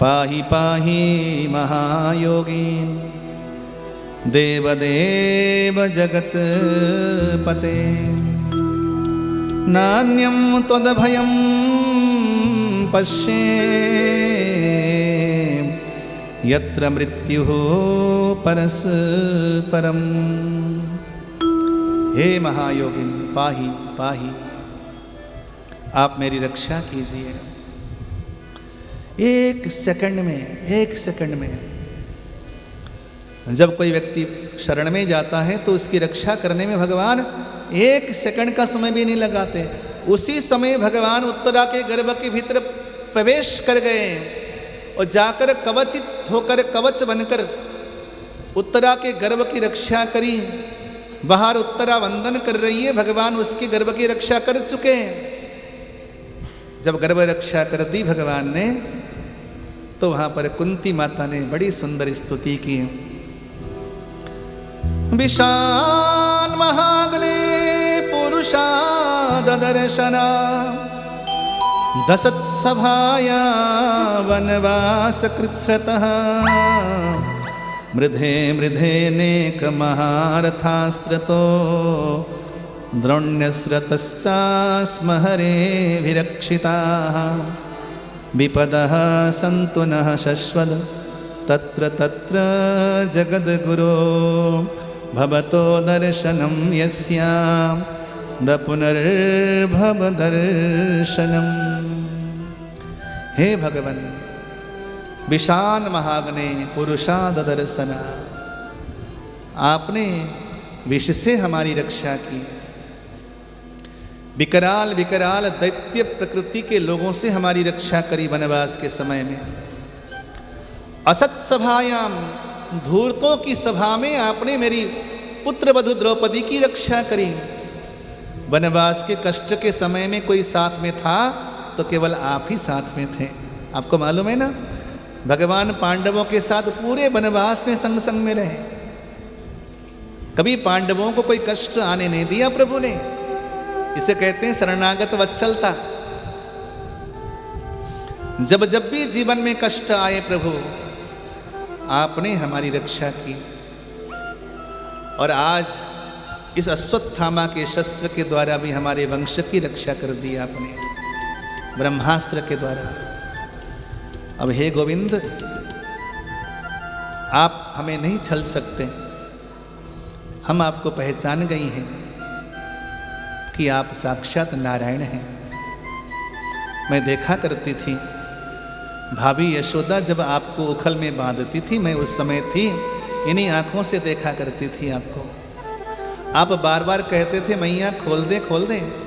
पाहि पाहि महायोगीन देवदेव जगत पते नान्यं त्वदभयं पश्ये यत्र मृत्युः परस्परम्। हे महायोगिन, पाहि पाहि, आप मेरी रक्षा कीजिए। एक सेकंड में जब कोई व्यक्ति शरण में जाता है तो उसकी रक्षा करने में भगवान एक सेकंड का समय भी नहीं लगाते। उसी समय भगवान उत्तरा के गर्भ के भीतर प्रवेश कर गए और जाकर कवचित होकर, कवच बनकर उत्तरा के गर्भ की रक्षा करी। बाहर उत्तरा वंदन कर रही है, भगवान उसके गर्भ की रक्षा कर चुके हैं। जब गर्भ रक्षा कर दी भगवान ने तो वहां पर कुंती माता ने बड़ी सुंदर स्तुति की। विशाल महाग्ने पुरुषा ददर्शना दशत्सभाया वनवास कृत्स्रतः मृधे मृधे नेक महारथास्त्रतो द्रोण्यस्रतश्चास्महरे विरक्षिताः विपदः सन्तु नः शश्वत् तत्र तत्र जगद्गुरो भवतो दर्शनं यस्यां द पुनर्भव दर्शनम्। हे भगवन, विशाल महाग्ने पुरुषाद दर्शना, आपने विष से हमारी रक्षा की। विकराल विकराल दैत्य प्रकृति के लोगों से हमारी रक्षा करी वनवास के समय में। असत सभायाम, धूर्तों की सभा में आपने मेरी पुत्र वधु द्रौपदी की रक्षा करी। वनवास के कष्ट के समय में कोई साथ में था तो केवल आप ही साथ में थे। आपको मालूम है ना, भगवान पांडवों के साथ पूरे वनवास में संग संग में रहे। कभी पांडवों को कोई कष्ट आने नहीं दिया प्रभु ने। इसे कहते हैं शरणागत वत्सलता। जब जब भी जीवन में कष्ट आए प्रभु, आपने हमारी रक्षा की। और आज इस अश्वत्थामा के शस्त्र के द्वारा भी हमारे वंश की रक्षा कर दी आपने, ब्रह्मास्त्र के द्वारा। अब हे गोविंद, आप हमें नहीं छल सकते। हम आपको पहचान गई हैं कि आप साक्षात नारायण हैं। मैं देखा करती थी भाभी यशोदा जब आपको उखल में बांधती थी, मैं उस समय थी, इन्हीं आंखों से देखा करती थी आपको। आप बार बार कहते थे मैया खोल दे खोल दे।